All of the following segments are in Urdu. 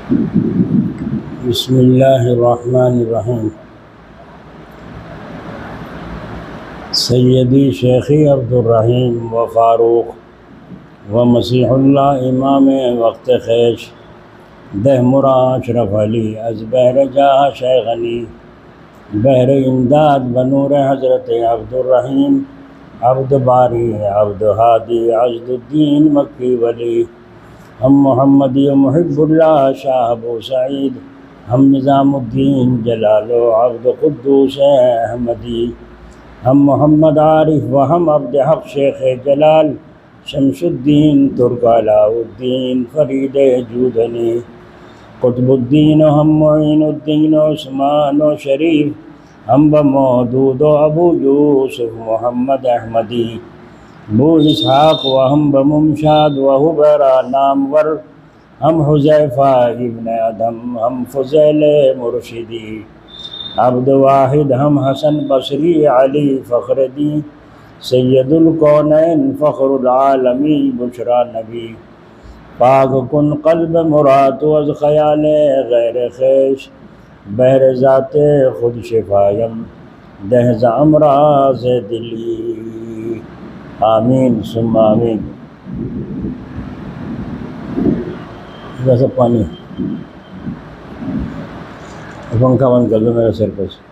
بسم اللہ الرحمن الرحیم۔ سیدی شیخی عبدالرحیم و فاروق و مسیح اللہ امام وقت خیش دہ مرا اشرف علی از بحر جاہ شیخنی بحر امداد بنور حضرت عبدالرحیم عبد باری عبد ہادی عزد الدین مکی ولی ہم محمدی و محب اللہ شاہ ابو سعید ہم نظام الدین جلال و عبد قدوس احمدی ہم محمد عارف و ہم عبد حق شیخ جلال شمس الدین ترک علاء الدین فرید جودنی قطب الدین و ہم معین الدین و عثمان و شریف ہم بمودود و ابو یوسف محمد احمدی بو اسحاق و ہم بممشاد و حبیرہ نامور ہم حذیفہ ابن ادم ہم فضیل مرشدی عبد واحد ہم حسن بصری علی فخردی سید الکونین فخر العالمی بشرا نبی پاک کن قلب مراد و از خیال غیر خیش بحر ذات خود شفایم دہز امراض دلی آمین ثم آمین۔ ویسا پانی پنکھا بند کر دو میرے سر پہ سے۔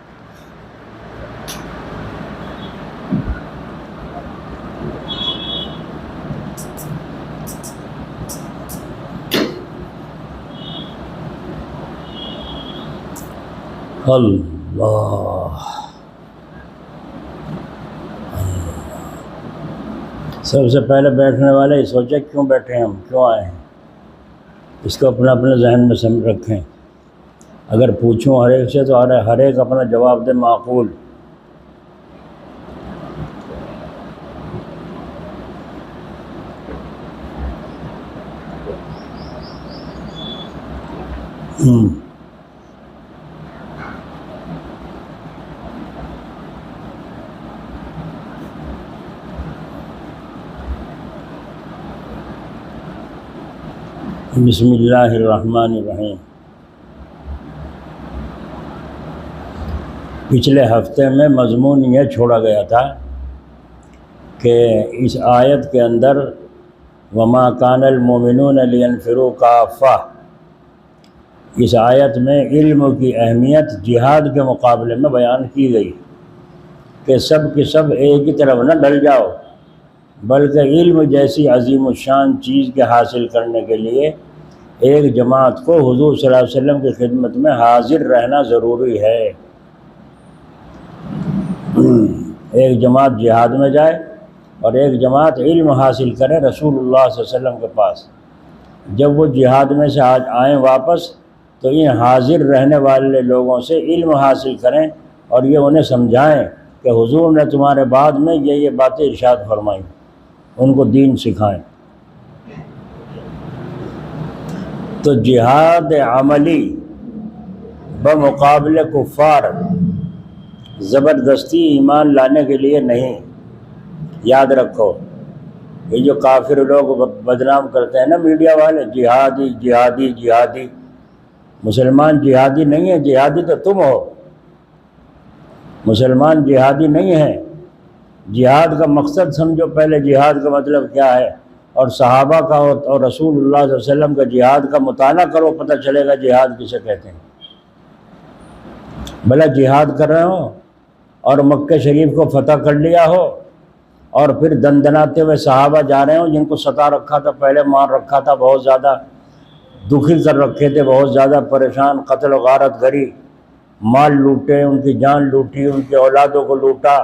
اللہ سب سے پہلے بیٹھنے والے یہ سوچے کیوں بیٹھے ہم، کیوں آئے ہیں، اس کو اپنے اپنے ذہن میں سمجھ رکھیں۔ اگر پوچھوں ہر ایک سے تو ہر ایک اپنا جواب دے معقول۔ بسم اللہ الرحمن الرحیم۔ پچھلے ہفتے میں مضمون یہ چھوڑا گیا تھا کہ اس آیت کے اندر وما کان المؤمنون لینفروا کافہ، اس آیت میں علم کی اہمیت جہاد کے مقابلے میں بیان کی گئی کہ سب کے سب ایک ہی طرف نہ ڈل جاؤ، بلکہ علم جیسی عظیم الشان چیز کے حاصل کرنے کے لیے ایک جماعت کو حضور صلی اللہ علیہ وسلم کی خدمت میں حاضر رہنا ضروری ہے۔ ایک جماعت جہاد میں جائے اور ایک جماعت علم حاصل کرے رسول اللہ صلی اللہ علیہ وسلم کے پاس۔ جب وہ جہاد میں سے آئیں واپس تو ان حاضر رہنے والے لوگوں سے علم حاصل کریں اور یہ انہیں سمجھائیں کہ حضور نے تمہارے بعد میں یہ باتیں ارشاد فرمائیں، ان کو دین سکھائیں۔ تو جہاد عملی بمقابل کفار زبردستی ایمان لانے کے لیے نہیں۔ یاد رکھو، یہ جو کافر لوگ بدنام کرتے ہیں نا میڈیا والے، جہادی جہادی جہادی، مسلمان جہادی نہیں ہے، جہادی تو تم ہو، مسلمان جہادی نہیں ہے۔ جہاد کا مقصد سمجھو پہلے، جہاد کا مطلب کیا ہے، اور صحابہ کا اور رسول اللہ صلی اللہ علیہ وسلم کا جہاد کا مطالعہ کرو، پتہ چلے گا جہاد کسے کہتے ہیں۔ بھلا جہاد کر رہے ہو اور مکہ شریف کو فتح کر لیا ہو اور پھر دندناتے ہوئے صحابہ جا رہے ہوں جن کو ستا رکھا تھا، پہلے مار رکھا تھا، بہت زیادہ دکھی کر رکھے تھے، بہت زیادہ پریشان، قتل و غارت گری، مال لوٹے، ان کی جان لوٹی، ان کی اولادوں کو لوٹا،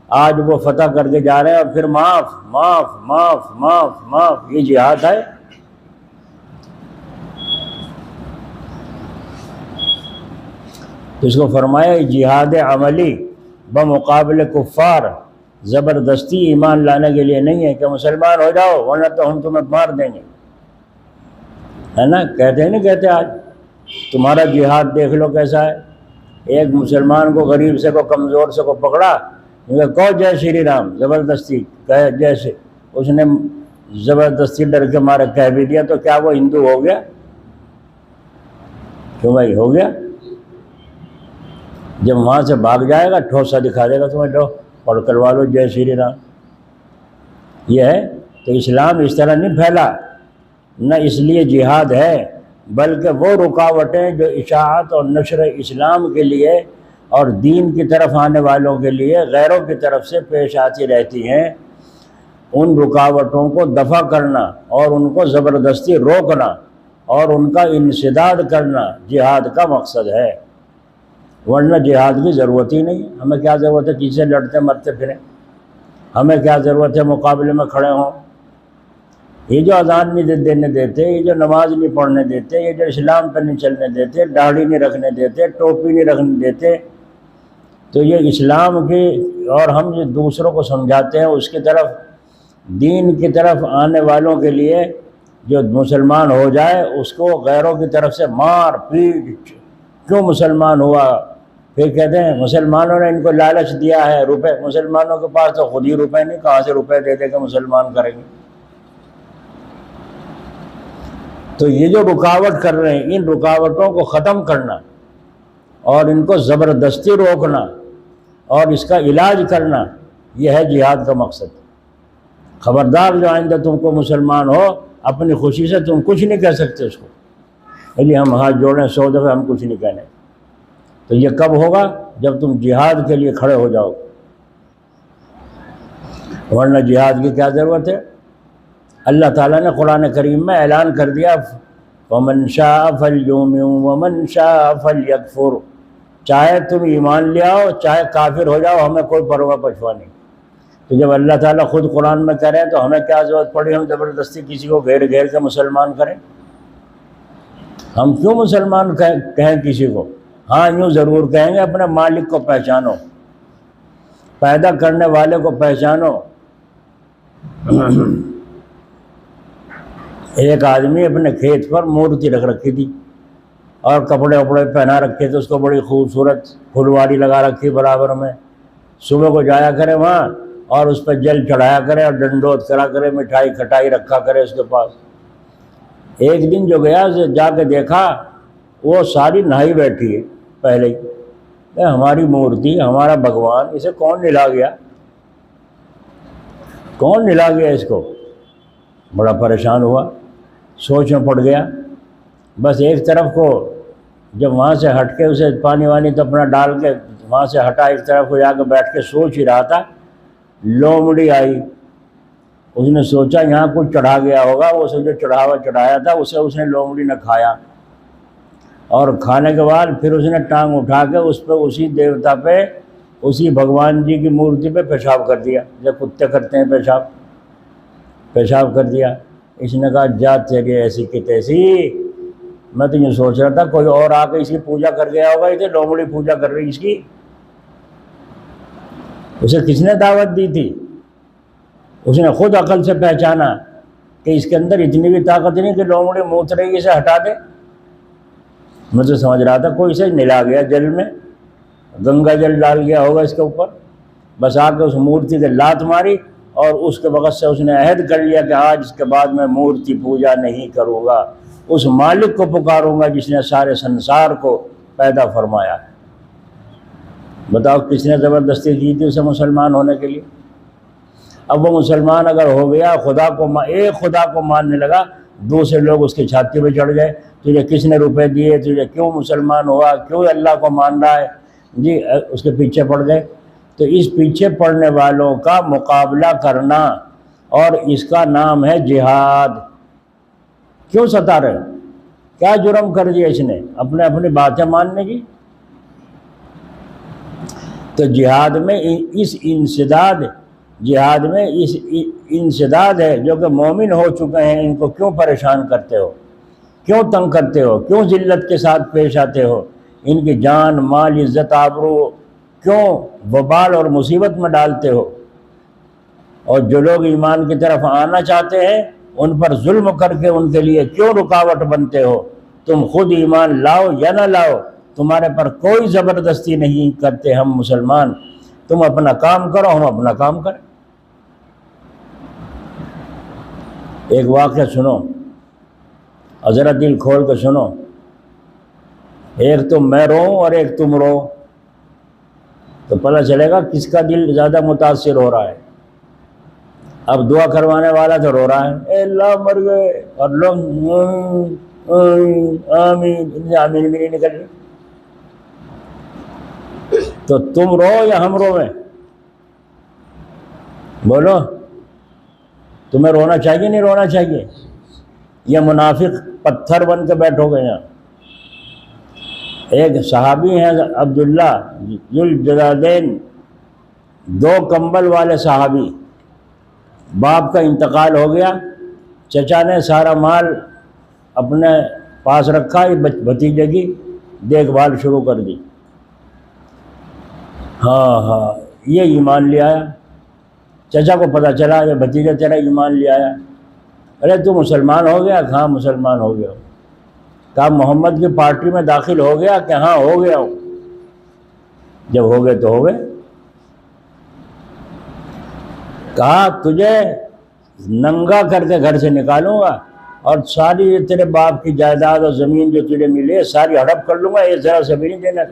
آج وہ فتح کر کے جا رہے ہیں اور پھر معاف معاف معاف معاف معاف، یہ جہاد ہے؟ تو اس کو فرمایا جہاد عملی بمقابل کفار، زبردستی ایمان لانے کے لیے نہیں ہے کہ مسلمان ہو جاؤ ورنہ تو ہم تمہیں مار دیں گے، ہے نا؟ کہتے ہیں نہیں کہتے آج؟ تمہارا جہاد دیکھ لو کیسا ہے۔ ایک مسلمان کو غریب سے کو کمزور سے کو پکڑا، کہو جے شری رام، زبردستی کہے جیسے، اس نے زبردستی ڈر کے مارے کہہ بھی دیا تو کیا وہ ہندو ہو گیا؟ کیوں بھائی ہو گیا؟ جب وہاں سے بھاگ جائے گا ٹھوسا دکھا دے گا تمہیں، لو پڑھ کروا لو جے شری رام. یہ ہے تو اسلام اس طرح نہیں پھیلا، نہ اس لیے جہاد ہے، بلکہ وہ رکاوٹیں جو اشاعت اور نشر اسلام کے لیے اور دین کی طرف آنے والوں کے لیے غیروں کی طرف سے پیش آتی رہتی ہیں، ان رکاوٹوں کو دفع کرنا اور ان کو زبردستی روکنا اور ان کا انسداد کرنا جہاد کا مقصد ہے. ورنہ جہاد کی ضرورت ہی نہیں. ہمیں کیا ضرورت ہے کسی سے لڑتے مرتے پھریں؟ ہمیں کیا ضرورت ہے مقابلے میں کھڑے ہوں؟ یہ جو اذان نہیں دینے دیتے، یہ جو نماز نہیں پڑھنے دیتے، یہ جو اسلام پہ نہیں چلنے دیتے، داڑھی نہیں رکھنے دیتے، ٹوپی نہیں رکھنے دیتے، تو یہ اسلام کی اور ہم جو دوسروں کو سمجھاتے ہیں اس کی طرف، دین کی طرف آنے والوں کے لیے جو مسلمان ہو جائے اس کو غیروں کی طرف سے مار پیٹ، کیوں مسلمان ہوا؟ پھر کہتے ہیں مسلمانوں نے ان کو لالچ دیا ہے روپے. مسلمانوں کے پاس تو خود ہی روپے نہیں، کہاں سے روپے دے دے کے مسلمان کریں گے؟ تو یہ جو رکاوٹ کر رہے ہیں، ان رکاوٹوں کو ختم کرنا اور ان کو زبردستی روکنا اور اس کا علاج کرنا، یہ ہے جہاد کا مقصد. خبردار جو آئندہ تم کو مسلمان ہو، اپنی خوشی سے تم کچھ نہیں کہہ سکتے اس کو، یعنی ہم ہاتھ جوڑیں 100 دفعہ ہم کچھ نہیں کہنے. تو یہ کب ہوگا؟ جب تم جہاد کے لیے کھڑے ہو جاؤ، ورنہ جہاد کی کیا ضرورت ہے؟ اللہ تعالیٰ نے قرآن کریم میں اعلان کر دیا وَمَنْ شَاءَ فَلْيُؤْمِنْ وَمَنْ شَاءَ فَلْيَكْفُرْ. چاہے تم ایمان لے آؤ چاہے کافر ہو جاؤ، ہمیں کوئی پرواہ پچھوا نہیں. تو جب اللہ تعالیٰ خود قرآن میں کہہ رہے ہیں تو ہمیں کیا ضرورت پڑی ہم زبردستی کسی کو گھیر گھیر کے مسلمان کریں؟ ہم کیوں مسلمان کہیں کسی کو؟ ہاں یوں ضرور کہیں گے اپنے مالک کو پہچانو، پیدا کرنے والے کو پہچانو. ایک آدمی اپنے کھیت پر مورتی رکھ رکھی تھی اور کپڑے وپڑے پہنا رکھے تھے، اس کو بڑی خوبصورت پھلواری لگا رکھی برابر میں. صبح کو جایا کرے وہاں اور اس پہ جل چڑھایا کرے اور ڈنڈوت کرا کرے، مٹھائی کھٹائی رکھا کرے اس کے پاس. ایک دن جو گیا جا کے دیکھا وہ ساری نہائی بیٹھی ہے پہلے ہی. ہماری مورتی، ہمارا بھگوان، اسے کون نلا گیا؟ کون نلا گیا اس کو؟ بڑا پریشان ہوا، سوچ میں پڑ گیا. بس ایک طرف کو جب وہاں سے ہٹ کے اسے پانی وانی تو اپنا ڈال کے وہاں سے ہٹا، ایک طرف کو جا کے بیٹھ کے سوچ ہی رہا تھا، لومڑی آئی. اس نے سوچا یہاں کچھ چڑھا گیا ہوگا، اسے جو چڑھاوا چڑھایا تھا اسے اس نے لومڑی نے کھایا، اور کھانے کے بعد پھر اس نے ٹانگ اٹھا کے اس پہ، اسی دیوتا پہ، اسی بھگوان جی کی مورتی پہ پیشاب کر دیا، جب کتے کرتے ہیں پیشاب کر دیا. اس نے کہا جا تیری ایسی کی تیسی، میں تو یہ سوچ رہا تھا کوئی اور آ کے اس کی پوجا کر گیا ہوگا، اسے لومڑی پوجا کر رہی اس کی. اسے کس نے دعوت دی تھی؟ اس نے خود عقل سے پہچانا کہ اس کے اندر اتنی بھی طاقت نہیں کہ لومڑی موت رہی اسے ہٹا دے. میں تو سمجھ رہا تھا کوئی اسے نلا گیا جل میں، گنگا جل ڈال گیا ہوگا اس کے اوپر. بس آ کے اس مورتی کے لات ماری اور اس کے وقت سے اس نے عہد کر لیا کہ آج اس کے بعد میں مورتی پوجا نہیں کروں گا، اس مالک کو پکاروں گا جس نے سارے سنسار کو پیدا فرمایا ہے. بتاؤ کس نے زبردستی کی تھی اسے مسلمان ہونے کے لیے؟ اب وہ مسلمان اگر ہو گیا، ایک خدا کو ماننے لگا، دوسرے لوگ اس کی چھاتی پہ چڑھ گئے، تجھے کس نے روپے دیے، تجھے کیوں مسلمان ہوا، کیوں اللہ کو مان رہا ہے، جی اس کے پیچھے پڑ گئے. تو اس پیچھے پڑنے والوں کا مقابلہ کرنا، اور اس کا نام ہے جہاد. کیوں ستا رہے؟ کیا جرم کر دیا اس نے اپنی باتیں ماننے کی؟ تو جہاد میں اس انسداد ہے جو کہ مومن ہو چکے ہیں، ان کو کیوں پریشان کرتے ہو، کیوں تنگ کرتے ہو، کیوں ذلت کے ساتھ پیش آتے ہو، ان کی جان مال عزت آبرو کیوں وبال اور مصیبت میں ڈالتے ہو؟ اور جو لوگ ایمان کی طرف آنا چاہتے ہیں ان پر ظلم کر کے ان کے لیے کیوں رکاوٹ بنتے ہو؟ تم خود ایمان لاؤ یا نہ لاؤ، تمہارے پر کوئی زبردستی نہیں کرتے ہم مسلمان. تم اپنا کام کرو، ہم اپنا کام کریں. ایک واقعہ سنو، ذرا دل کھول کے سنو. ایک تو میں روؤں اور ایک تم رو، تو پتہ چلے گا کس کا دل زیادہ متاثر ہو رہا ہے۔ اب دعا کروانے والا تو رو رہا ہے، اے اللہ مر گئے، اور لوگ آمین، ان سے آمین بھی نہیں نکل رہی۔ تو تم رو یا ہم روئیں؟ بولو، تمہیں رونا چاہیے نہیں رونا چاہیے؟ یہ منافق پتھر بن کے بیٹھو گے یہاں۔ ایک صحابی ہیں عبداللہ ذوالجلالین، 2 کمبل والے صحابی، باپ کا انتقال ہو گیا، چچا نے سارا مال اپنے پاس رکھا، بھتیجے کی دیکھ بھال شروع کر دی۔ ہاں یہ ایمان لے آیا، چچا کو پتہ چلا یہ بھتیجا تیرا ایمان لے آیا۔ ارے تو مسلمان ہو گیا؟ ہاں مسلمان ہو گیا۔ کہا محمد کی پارٹی میں داخل ہو گیا؟ کہ ہاں ہو گیا ہوں۔ جب ہو گئے تو ہو گئے۔ کہا تجھے ننگا کر کے گھر سے نکالوں گا، اور ساری تیرے باپ کی جائیداد اور زمین جو تجھے ملے ساری ہڑپ کر لوں گا، یہ ذرا سے بھی نہیں دینا،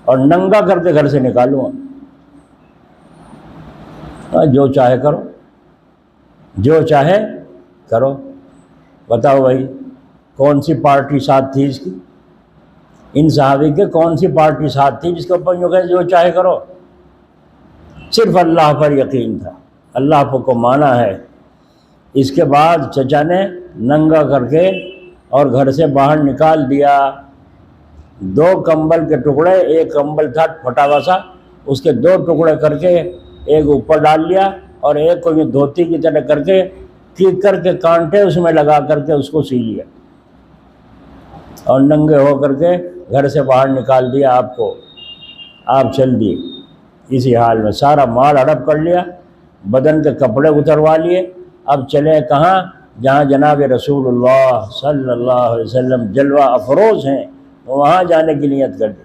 اور ننگا کر کے گھر سے نکالوں گا۔ جو چاہے کرو، جو چاہے کرو۔ بتاؤ بھائی کون سی پارٹی ساتھ تھی اس کی؟ ان صحابی کے کون سی پارٹی ساتھ تھی جس کے اوپر یوں کہ جو چاہے کرو؟ صرف اللہ پر یقین تھا، اللہ کو مانا ہے۔ اس کے بعد چچا نے ننگا کر کے اور گھر سے باہر نکال دیا۔ 2 کمبل کے ٹکڑے، ایک کمبل تھا پھٹا ہوا سا، اس کے 2 ٹکڑے کر کے ایک اوپر ڈال لیا، اور ایک کو یہ دھوتی کی طرح کر کے کر کے کانٹے اس میں لگا کر کے اس کو سی لیا، اور ننگے ہو کر کے گھر سے باہر نکال دیا آپ کو۔ آپ چل دیے اسی حال میں، سارا مال ہڑپ کر لیا، بدن کے کپڑے اتروا لیے۔ اب چلے کہاں؟ جہاں جناب رسول اللہ صلی اللہ علیہ وسلم جلوہ افروز ہیں، وہاں جانے کی نیت کر دی۔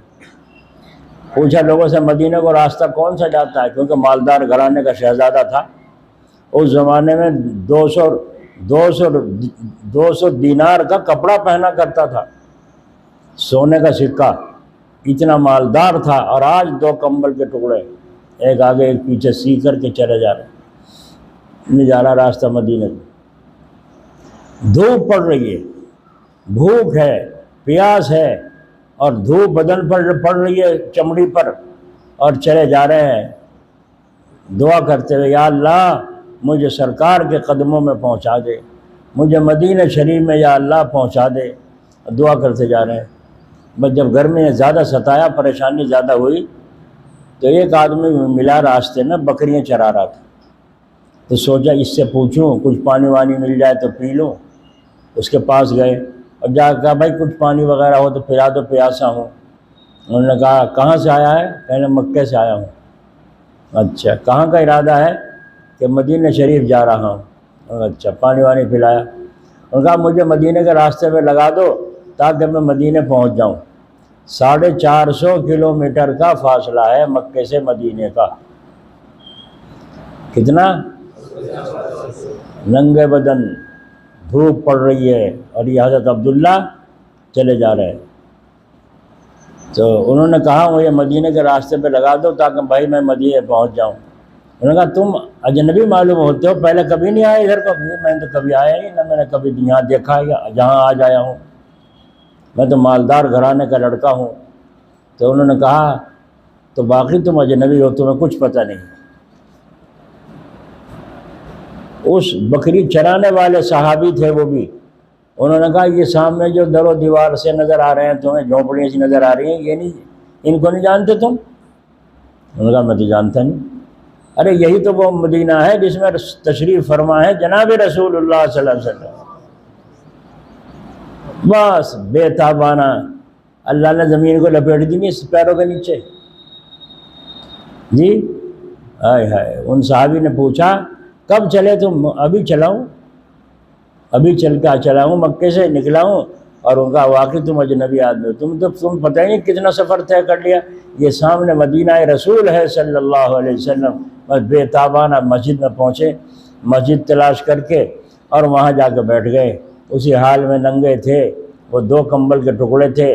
پوچھا لوگوں سے مدینہ کو راستہ کون سا جاتا ہے، کیونکہ مالدار گھرانے کا شہزادہ تھا۔ اس زمانے میں 200 دینار کا کپڑا پہنا کرتا تھا، سونے کا سکہ، اتنا مالدار تھا۔ اور آج 2 کمبل کے ٹکڑے، ایک آگے ایک پیچھے سی کر کے چلے جا رہے، نہیں جا رہا راستہ مدینہ کا۔ دھوپ پڑ رہی ہے، بھوک ہے، پیاس ہے، اور دھوپ بدن پر پڑ رہی ہے چمڑی پر، اور چلے جا رہے ہیں دعا کرتے ہوئے، یا اللہ مجھے سرکار کے قدموں میں پہنچا دے، مجھے مدینہ شریف میں یا اللہ پہنچا دے۔ دعا کرتے جا رہے ہیں۔ بس جب گرمی نے زیادہ ستایا، پریشانی زیادہ ہوئی، تو ایک آدمی ملا راستے میں، بکریاں چرا رہا تھا، تو سوچا اس سے پوچھوں کچھ پانی وانی مل جائے تو پی لوں۔ اس کے پاس گئے اور جا کہا بھائی کچھ پانی وغیرہ ہو تو پلا دو، پیاسا ہوں۔ انہوں نے کہا کہاں سے آیا ہے؟ کہنے مکے سے آیا ہوں۔ اچھا، کہاں کا ارادہ ہے؟ کہ مدینہ شریف جا رہا ہوں۔ اچھا، پانی وانی پلایا۔ انہوں نے کہا مجھے مدینہ کے راستے میں لگا دو تاکہ میں مدینہ پہنچ جاؤں۔ 450 کلومیٹر کا فاصلہ ہے مکے سے مدینہ کا۔ کتنا؟ ننگے بدن، دھوپ پڑ رہی ہے، اور یہ حضرت عبداللہ چلے جا رہے ہیں۔ تو انہوں نے کہا مجھے مدینہ کے راستے پہ لگا دو تاکہ بھائی میں مدینہ پہنچ جاؤں۔ انہوں نے کہا تم اجنبی معلوم ہوتے ہو، پہلے کبھی نہیں آئے ادھر کو؟ میں تو کبھی آیا ہی نہ، میں نے کبھی یہاں دیکھا یا جہاں آج آیا ہوں، میں تو مالدار گھرانے کا لڑکا ہوں۔ تو انہوں نے کہا تو باقی تم اجنبی ہو، تمہیں کچھ پتہ نہیں۔ اس بکری چرانے والے صحابی تھے وہ بھی، انہوں نے کہا یہ سامنے جو در و دیوار سے نظر آ رہے ہیں تمہیں، جھونپڑیاں سی نظر آ رہی ہیں، یہ نہیں، ان کو نہیں جانتے تم؟ انہوں نے کہا میں تو جانتا نہیں۔ ارے یہی تو وہ مدینہ ہے جس میں تشریف فرما ہے جناب رسول اللہ صلی اللہ علیہ وسلم۔ بس بے تابانہ اللہ نے زمین کو لپیٹ دی نہیں پیروں کے نیچے۔ جی ہائے ہائے، ان صحابی نے پوچھا کب چلے تم؟ ابھی چلاؤں، ابھی چل کے چلا ہوں، مکے سے نکلا ہوں۔ اور ان کا واقعی تم اجنبی آدمی ہو، تم پتہ ہی نہیں کتنا سفر طے کر لیا، یہ سامنے مدینہ رسول ہے صلی اللہ علیہ وسلم۔ بس بے تابانہ مسجد میں پہنچے، مسجد تلاش کر کے، اور وہاں جا کے بیٹھ گئے۔ اسی حال میں ننگے تھے، وہ 2 کمبل کے ٹکڑے تھے،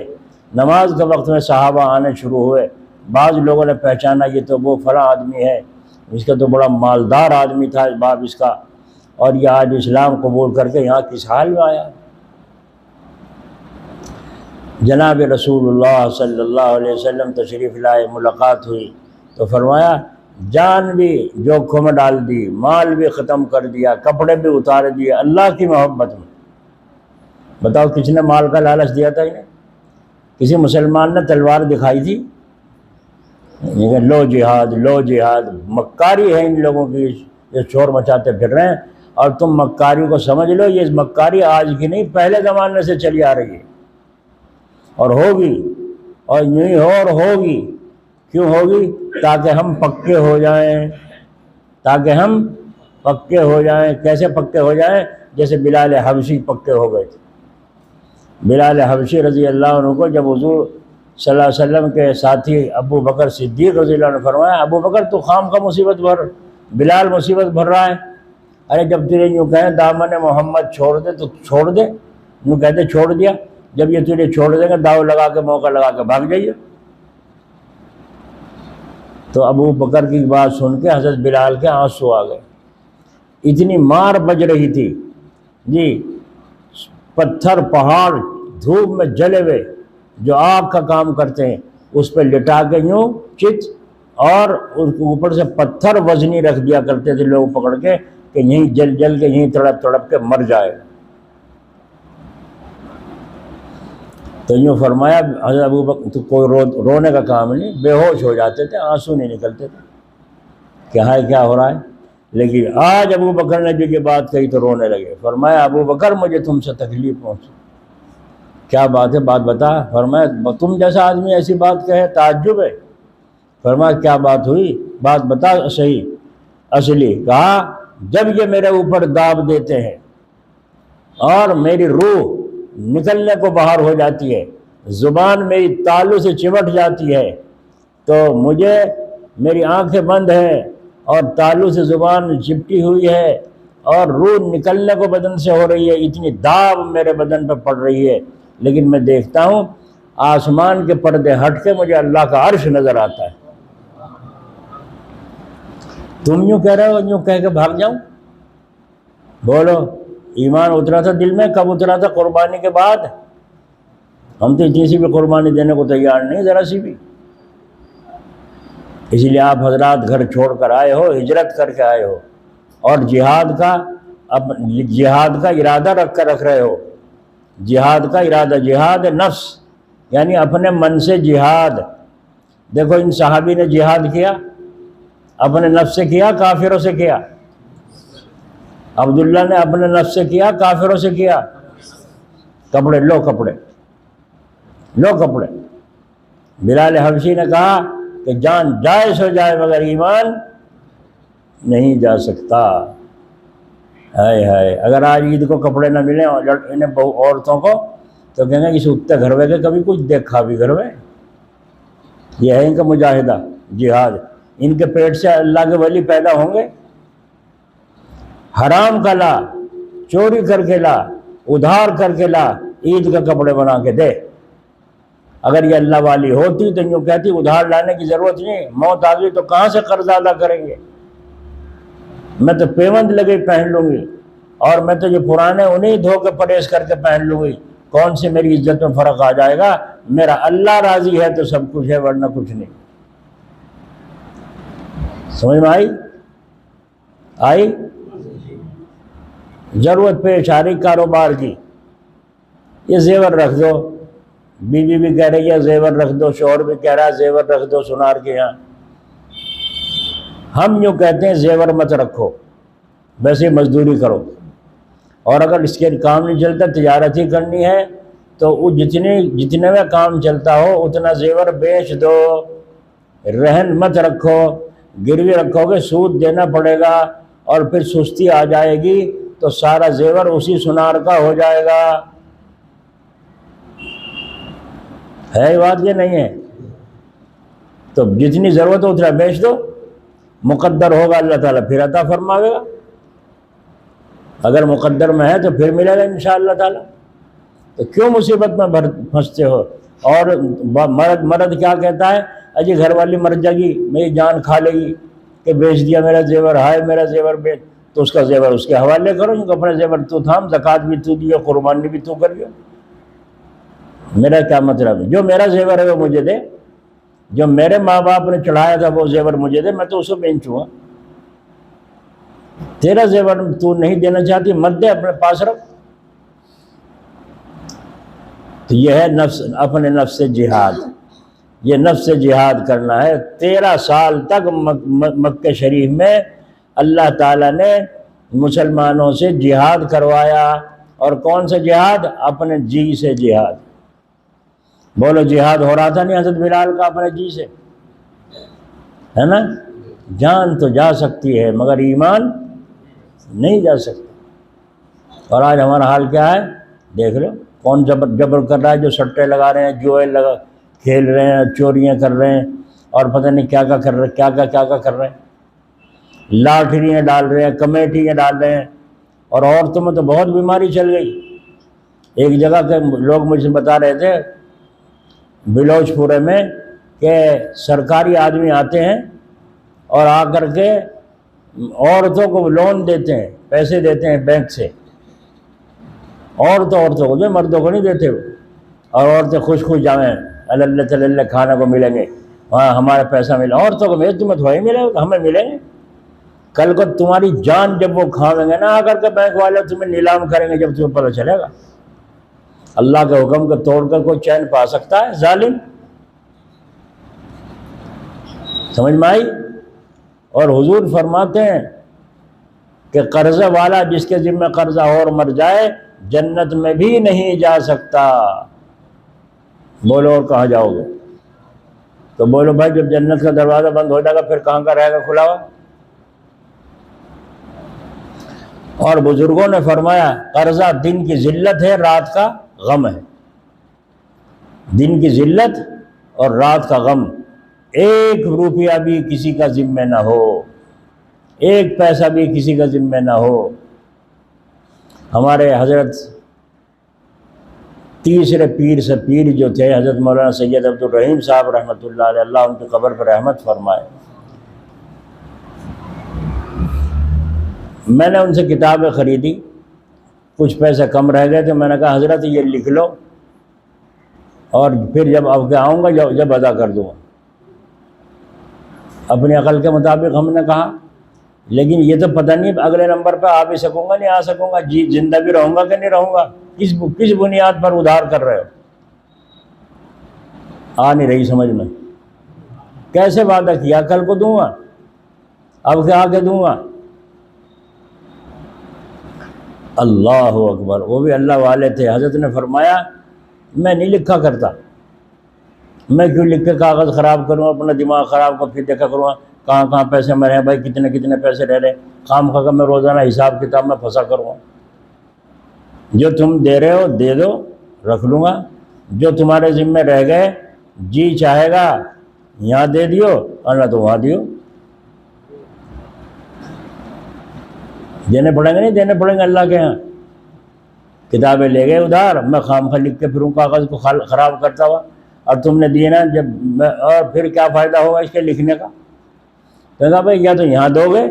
نماز کے وقت میں صحابہ آنے شروع ہوئے، بعض لوگوں نے پہچانا یہ تو وہ فلاں آدمی ہے، اس کا تو بڑا مالدار آدمی تھا باپ اس کا، اور یہ آج اسلام قبول کر کے یہاں کس حال میں آیا۔ جناب رسول اللہ صلی اللہ علیہ وسلم تشریف لائے، ملاقات ہوئی تو فرمایا جان بھی جوکھوں میں ڈال دی، مال بھی ختم کر دیا، کپڑے بھی اتار دیے اللہ کی محبت میں۔ بتاؤ کس نے مال کا لالچ دیا تھا انہیں؟ کسی مسلمان نے تلوار دکھائی تھی؟ لو جہاد لو جہاد، مکاری ہے ان لوگوں کی، یہ شور مچاتے پھر رہے ہیں، اور تم مکاری کو سمجھ لو یہ مکاری آج کی نہیں پہلے زمانے سے چلی آ رہی ہے، اور ہوگی، اور یوں ہی ہو اور ہوگی۔ کیوں ہوگی؟ تاکہ ہم پکے ہو جائیں، تاکہ ہم پکے ہو جائیں۔ کیسے پکے ہو جائیں؟ جیسے بلال حبشی پکے ہو گئے تھے۔ بلال حبشی رضی اللہ عنہ کو جب حضور صلی اللہ علیہ وسلم کے ساتھی ابو بکر صدیق رضی اللہ عنہ نے فرمایا ابو بکر تو خام کا مصیبت بھر، بلال مصیبت بھر رہا ہے، ارے جب تیرے یوں کہیں دامن محمد چھوڑ دے تو چھوڑ دے، یوں کہتے چھوڑ دیا، جب یہ تجھے چھوڑ دیں گے داؤ لگا کے موقع لگا کے بھاگ جائیے۔ تو ابو بکر کی بات سن کے حضرت بلال کے آنسو آ گئے، اتنی مار بج رہی تھی جی، پتھر پہاڑ دھوپ میں جلے ہوئے جو آگ کا کام کرتے ہیں اس پہ لٹا کے یوں چت، اور اس کے اوپر سے پتھر وزنی رکھ دیا کرتے تھے لوگ پکڑ کے کہ یہیں جل جل کے یہیں تڑپ تڑپ کے مر جائے۔ تو یوں فرمایا حضرت ابو بکر تو کوئی رونے کا کام نہیں، بے ہوش ہو جاتے تھے، آنسو نہیں نکلتے تھے کہ ہائے کیا ہو رہا ہے۔ لیکن آج ابو بکر نے جو یہ بات کہی تو رونے لگے۔ فرمایا ابو بکر مجھے تم سے تکلیف پہنچی، کیا بات ہے بات بتا۔ فرمایا تم جیسا آدمی ایسی بات کہے تعجب ہے۔ فرمایا کیا بات ہوئی، بات بتا صحیح اصلی۔ کہا جب یہ میرے اوپر داب دیتے ہیں اور میری روح نکلنے کو باہر ہو جاتی ہے، زبان میری تالو سے چمٹ جاتی ہے، تو مجھے میری آنکھیں بند ہیں اور تالو سے زبان چپٹی ہوئی ہے اور روح نکلنے کو بدن سے ہو رہی ہے، اتنی داب میرے بدن پہ پڑ رہی ہے، لیکن میں دیکھتا ہوں آسمان کے پردے ہٹ کے مجھے اللہ کا عرش نظر آتا ہے۔ تم یوں کہہ رہے ہو یوں کہہ کے بھاگ جاؤں؟ بولو ایمان اترا تھا دل میں، کب اترا تھا؟ قربانی کے بعد۔ ہم تو اتنی سی بھی قربانی دینے کو تیار نہیں، ذرا سی بھی۔ اسی لیے آپ حضرات گھر چھوڑ کر آئے ہو، ہجرت کر کے آئے ہو، اور جہاد کا ارادہ رکھ کر رکھ رہے ہو۔ جہاد کا ارادہ، جہاد نفس یعنی اپنے من سے جہاد۔ دیکھو ان صحابی نے جہاد کیا، اپنے نفس سے کیا کافروں سے کیا؟ عبداللہ نے اپنے نفس سے کیا کافروں سے کیا؟ کپڑے لو، کپڑے لو، کپڑے۔ بلال حبشی نے کہا کہ جان جائے سو جائے مگر ایمان نہیں جا سکتا۔ ہائے ہائے، اگر آج عید کو کپڑے نہ ملیں انہیں عورتوں کو تو کہیں گے اس اٹھتے گھر کے کبھی کچھ دیکھا بھی گھر میں۔ یہ ہے ان کا مجاہدہ جہاد، ان کے پیٹ سے اللہ کے ولی پیدا ہوں گے۔ حرام کا لا، چوری کر کے لا، ادھار کر کے لا، عید کے کپڑے بنا کے دے۔ اگر یہ اللہ والی ہوتی تو یوں کہتی ادھار لانے کی ضرورت نہیں، موت آ گئی تو کہاں سے قرض ادا کریں گے، میں تو پیوند لگے پہن لوں گی، اور میں تو یہ پرانے انہیں دھو کے پرہیز کر کے پہن لوں گی، کون سے میری عزت میں فرق آ جائے گا؟ میرا اللہ راضی ہے تو سب کچھ ہے، ورنہ کچھ نہیں۔ سمجھ میں آئی؟ ضرورت پیش آ رہی کاروبار کی، یہ زیور رکھ دو، بیوی بھی کہہ رہی ہے زیور رکھ دو، شوہر بھی کہہ رہا ہے زیور رکھ دو سنار کے یہاں۔ ہم یوں کہتے ہیں زیور مت رکھو، ویسے مزدوری کرو، اور اگر اس کے کام نہیں چلتا تجارت ہی کرنی ہے تو وہ جتنے میں کام چلتا ہو اتنا زیور بیچ دو، رہن مت رکھو۔ گروی رکھو گے سود دینا پڑے گا، اور پھر سستی آ جائے گی تو سارا زیور اسی سنار کا ہو جائے گا۔ ہے بات یہ نہیں ہے؟ تو جتنی ضرورت ہو اتنا بیچ دو، مقدر ہوگا اللہ تعالیٰ پھر عطا فرماوے گا، اگر مقدر میں ہے تو پھر ملے گا انشاءاللہ تعالیٰ۔ تو کیوں مصیبت میں پھنستے ہو؟ اور مرد کیا کہتا ہے، اجی گھر والی مر جائے گی، میری جان کھا لے گی کہ بیچ دیا میرا زیور، ہائے میرا زیور بیچ، تو اس کا زیور اس کے حوالے کرو، ان کو اپنے زیور تو تھام، زکوٰۃ بھی تو دیو، قربانی بھی تو کریو۔ میرا کیا مطلب ہے، جو میرا زیور ہے وہ مجھے دے، جو میرے ماں باپ نے چڑھایا تھا وہ زیور مجھے دے، میں تو اسے بیچوں گا۔ تیرا زیور تو نہیں دینا چاہتی، مت دے، اپنے پاس رکھ۔ تو یہ ہے نفس، اپنے نفس سے جہاد، یہ نفس سے جہاد کرنا ہے۔ 13 سال تک مکہ شریف میں اللہ تعالیٰ نے مسلمانوں سے جہاد کروایا، اور کون سے جہاد؟ اپنے جی سے جہاد۔ بولو جہاد ہو رہا تھا نہیں حضرت بلال کا اپنے جی سے، ہے نا؟ جان تو جا سکتی ہے مگر ایمان نہیں جا سکتا۔ اور آج ہمارا حال کیا ہے دیکھ لو، کون جبر کر رہا ہے، جو سٹے لگا رہے ہیں، جوئے کھیل رہے ہیں، چوریاں کر رہے ہیں، اور پتہ نہیں کیا کیا کر رہے ہیں، کیا کر رہے ہیں، لاٹریاں ڈال رہے ہیں، کمیٹیاں ڈال رہے ہیں۔ اور عورتوں میں تو بہت بیماری چل گئی۔ ایک جگہ کے لوگ مجھے بتا رہے تھے بلوچ پورے میں کہ سرکاری آدمی آتے ہیں اور آ کر کے عورتوں کو لون دیتے ہیں، پیسے دیتے ہیں بینک سے، عورتوں کو جو مردوں کو نہیں دیتے وہ، اور عورتیں خوش جائیں، اللہ تلّہ کھانے کو ملیں گے، وہاں ہمارا پیسہ ملا، عورتوں کو ملے، تمہیں تھوڑی ملے گا، ہمیں ملیں گے۔ کل کو تمہاری جان جب وہ کھاویں گے نا، آ کر کے بینک والے تمہیں نیلام کریں گے، جب تمہیں پتہ چلے گا۔ اللہ کے حکم کو توڑ کر کوئی چین پا سکتا ہے؟ ظالم، سمجھ میں آئی؟ اور حضور فرماتے ہیں کہ قرضہ والا جس کے ذمہ قرضہ اور مر جائے جنت میں بھی نہیں جا سکتا۔ بولو اور کہاں جاؤ گے؟ تو بولو بھائی جب جنت کا دروازہ بند ہو جائے گا پھر کہاں کا رہے گا کھلا ہوا؟ اور بزرگوں نے فرمایا قرضہ دن کی ذلت ہے، رات کا غم ہے۔ دن کی ذلت اور رات کا غم، 1 روپیہ بھی کسی کا ذمہ نہ ہو، 1 پیسہ بھی کسی کا ذمہ نہ ہو۔ ہمارے حضرت تیسرے پیر سے پیر جو تھے حضرت مولانا سید عبد الرحیم صاحب رحمۃ اللہ علیہ، اللہ ان کی قبر پر رحمت فرمائے، میں نے ان سے کتابیں خریدی، کچھ پیسے کم رہ گئے تھے، میں نے کہا حضرت یہ لکھ لو اور پھر جب اب کے آؤں گا جب ادا کر دوں گا۔ اپنی عقل کے مطابق ہم نے کہا، لیکن یہ تو پتہ نہیں اگلے نمبر پہ آ بھی سکوں گا نہیں آ سکوں گا، جی زندہ بھی رہوں گا کہ نہیں رہوں گا، کس بنیاد پر ادھار کر رہے ہو؟ آ نہیں رہی سمجھ میں۔ کیسے وعدہ کیا کل کو دوں گا، اب کے آ کے دوں گا؟ اللہ اکبر، وہ بھی اللہ والے تھے۔ حضرت نے فرمایا میں نہیں لکھا کرتا، میں کیوں لکھ کے کاغذ خراب کروں، اپنا دماغ خراب کر پھر دیکھا کروں کہاں پیسے مرے ہیں، بھائی کتنے پیسے رہ رہے، خام خواہ میں روزانہ حساب کتاب میں پھنسا کروں۔ جو تم دے رہے ہو دے دو، رکھ لوں گا، جو تمہارے ذمہ رہ گئے جی چاہے گا یہاں دے دیو اور نہ تو وہاں دیو، دینے پڑیں گے نہیں دینے پڑیں گے اللہ کے ہاں۔ کتابیں لے گئے ادھار، میں خام خواہ لکھ کے پھروں کاغذ کو خراب کرتا ہوا، اور تم نے دیے نا اور پھر کیا فائدہ ہوگا اس کے لکھنے کا؟ کہا بھائی یا تو یہاں دو گے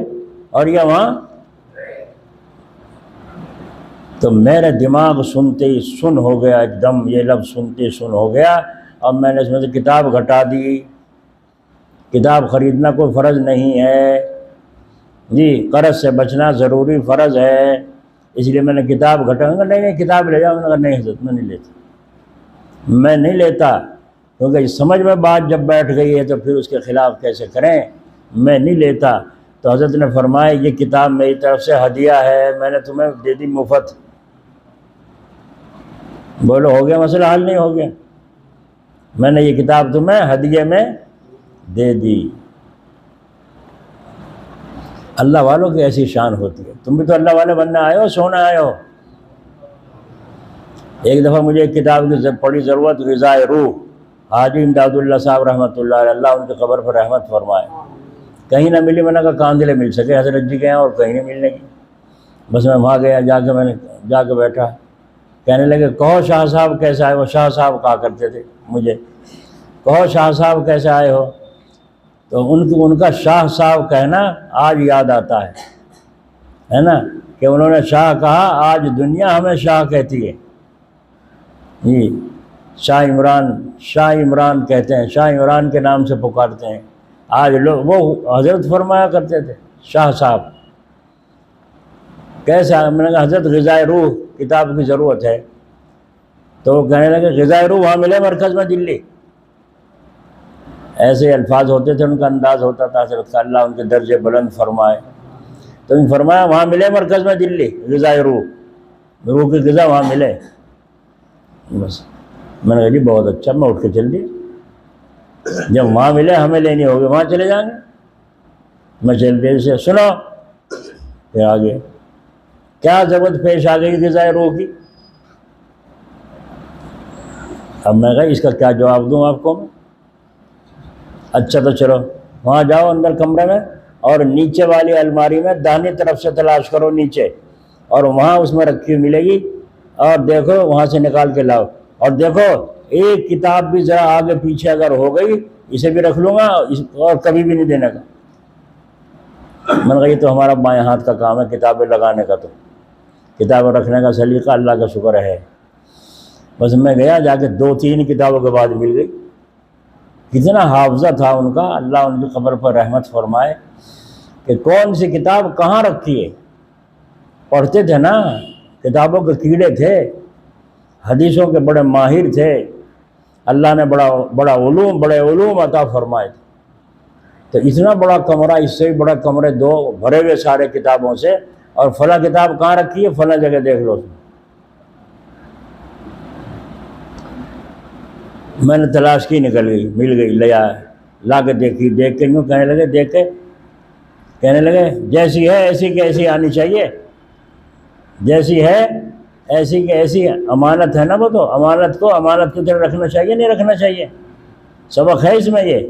اور یا وہاں۔ تو میرے دماغ سنتے ہی سن ہو گیا، ایک دم یہ لفظ سنتے ہی سن ہو گیا، اب میں نے اس میں سے کتاب گھٹا دی۔ کتاب خریدنا کوئی فرض نہیں ہے جی، قرض سے بچنا ضروری فرض ہے، اس لیے میں نے کتاب گھٹا گا، نہیں کتاب لے جاؤ، میں نے کہا نہیں حضرت میں نہیں لیتا، کیونکہ سمجھ میں بات جب بیٹھ گئی ہے تو پھر اس کے خلاف کیسے کریں، میں نہیں لیتا۔ تو حضرت نے فرمایا یہ کتاب میری طرف سے ہدیہ ہے، میں نے تمہیں دے دی مفت۔ بولو ہو گیا مسئلہ حل نہیں ہو گیا؟ میں نے یہ کتاب تمہیں ہدیے میں دے دی۔ اللہ والوں کی ایسی شان ہوتی ہے، تم بھی تو اللہ والے بننے آئے ہو، سونا آئے ہو۔ ایک دفعہ مجھے ایک کتاب کی بڑی ضرورت، غذائے روح، حاجی امداد اللہ صاحب رحمۃ اللہ علیہ، اللہ ان کی قبر پر رحمت فرمائے، کہیں نہ ملی، میں نے کہا کاندلے مل سکے حضرت جی کے ہیں اور کہیں نہیں ملنے کی، بس میں وہاں گیا، جا کے بیٹھا، کہنے لگے کہو شاہ صاحب کیسے آئے ہو، شاہ صاحب کہا کرتے تھے مجھے، کہو شاہ صاحب کیسے آئے ہو، تو ان کا شاہ صاحب کہنا آج یاد آتا ہے نا، کہ انہوں نے شاہ کہا، آج دنیا ہمیں شاہ کہتی ہے جی، شاہ عمران کہتے ہیں، شاہ عمران کے نام سے پکارتے ہیں آج لوگ، وہ حضرت فرمایا کرتے تھے شاہ صاحب کیسے، میں نے کہا حضرت غذائے روح کتاب کی ضرورت ہے، تو وہ کہنے لگے غذائے روح وہاں ملے مرکز میں دلی، ایسے الفاظ ہوتے تھے، ان کا انداز ہوتا تھا حضرت کا، اللہ ان کے درجے بلند فرمائے، تو انہوں نے فرمایا وہاں ملے مرکز میں دلی غذائے روح کی غذا وہاں ملے، بس میں نے کہا جی بہت اچھا، میں اٹھ کے چل دیا، جب وہاں ملے ہمیں لینی ہوگی وہاں چلے جائیں گے، میں چل دیا سے سنو، پھر آگے کیا ضرورت پیش آ گئی غذائے روح کی، اب میں کہا اس کا کیا جواب دوں آپ کو میں، اچھا تو چلو وہاں جاؤ اندر کمرے میں، اور نیچے والی الماری میں داہنی طرف سے تلاش کرو نیچے، اور وہاں اس میں رکھی ہوئی ملے گی، اور دیکھو وہاں سے نکال کے لاؤ، اور دیکھو ایک کتاب بھی ذرا آگے پیچھے اگر ہو گئی اسے بھی رکھ لوں گا اور کبھی بھی نہیں دینے کا۔ میں نے کہا یہ تو ہمارا بائیں ہاتھ کا کام ہے کتابیں لگانے کا، تو کتابیں رکھنے کا سلیقہ اللہ کا شکر ہے۔ بس میں گیا، جا کے 2-3 کتابوں کے بعد مل گئی، کتنا حافظہ تھا ان کا، اللہ ان کی قبر پر رحمت فرمائے، کہ کون سی کتاب کہاں رکھی ہے، پڑھتے تھے نا، کتابوں کے کیڑے تھے، حدیثوں کے بڑے ماہر تھے، اللہ نے بڑے علوم عطا فرمائے تھے، تو اتنا بڑا کمرہ، اس سے بھی بڑا کمرے 2 بھرے ہوئے سارے کتابوں سے، اور فلاں کتاب کہاں رکھی ہے، فلاں جگہ دیکھ لو۔ میں نے تلاش کی، نکل گئی، مل گئی، لے آیا، لا کے دیکھی، دیکھ کے یوں کہنے لگے، دیکھ کے کہنے لگے جیسی ہے ایسی کی ایسی آنی چاہیے، جیسی ہے ایسی کی ایسی، امانت ہے نا وہ، تو امانت کو امانت کی طرح رکھنا چاہیے، نہیں رکھنا چاہیے، سبق ہے اس میں یہ،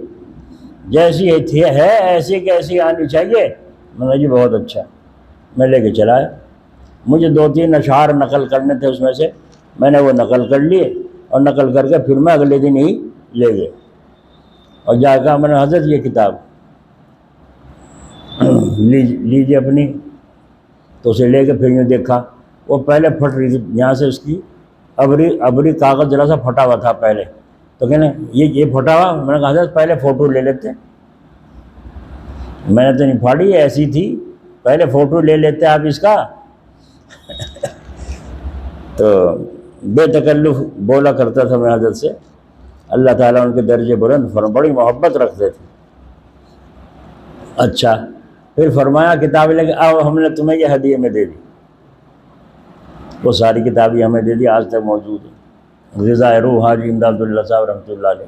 جیسی ہے ایسی کی ایسی آنی چاہیے۔ میں نے کہا جی بہت اچھا، میں لے کے چلا آیا، مجھے 2-3 اشعار نقل کرنے تھے اس میں سے، میں نے وہ نقل کر لیے، اور نقل کر کے پھر میں اگلے دن ہی لے گئے، اور جا کہا میں نے حضرت یہ کتاب لیجیے اپنی، تو اسے لے کے پھر یوں دیکھا، وہ پہلے پھٹ رہی تھی یہاں سے، اس کی ابری کاغذ ذرا سا پھٹا ہوا تھا پہلے، تو کہنے یہ پھٹا ہوا، میں نے کہا حضرت پہلے فوٹو لے لیتے، میں نے تو نہیں پھاڑی، ایسی تھی، پہلے فوٹو لے لیتے آپ اس کا۔ تو بے تکلف بولا کرتا تھا میں حضرت سے، اللہ تعالیٰ ان کے درجے بلند بڑی محبت رکھتے تھے۔ اچھا پھر فرمایا کتاب لے کے آؤ، ہم نے تمہیں یہ ہدیے میں دے دی، وہ ساری کتابیں ہمیں دے دی، آج تک موجود ہے، غذائے روح حاجی امداد عبداللہ صاحب رحمۃ اللہ علیہ۔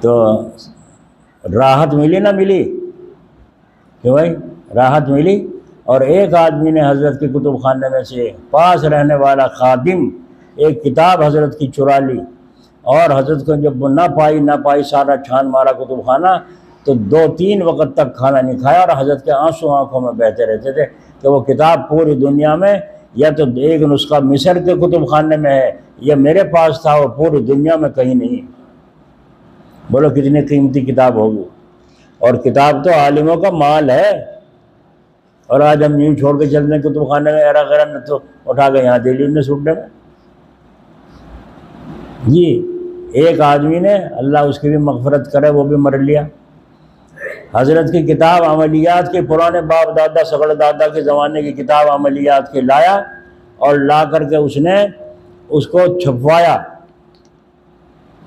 تو راحت ملی نہ ملی کہ بھائی راحت ملی، اور ایک آدمی نے حضرت کے کتب خانے میں سے، پاس رہنے والا خادم، ایک کتاب حضرت کی چرا لی، اور حضرت کو جب وہ نہ پائی سارا چھان مارا کتب خانہ، تو 2-3 وقت تک کھانا نہیں کھایا، اور حضرت کے آنسو آنکھوں میں بہتے رہتے تھے کہ وہ کتاب پوری دنیا میں، یا تو ایک نسخہ مصر کے کتب خانے میں ہے، یا میرے پاس تھا، وہ پوری دنیا میں کہیں نہیں۔ بولو کتنی قیمتی کتاب ہوگی، اور کتاب تو عالموں کا مال ہے، اور آج ہم یوں چھوڑ کے چلتے ہیں کتب خانے میں، ایرا غیرہ تو اٹھا کے یہاں دے لی انہیں سٹنے میں جی۔ ایک آدمی نے، اللہ اس کی بھی مغفرت کرے، وہ بھی مر لیا، حضرت کی کتاب عملیات کی، پرانے باپ دادا سگڑ دادا کے زمانے کی کتاب عملیات کی لایا، اور لا کر کے اس نے اس کو چھپوایا،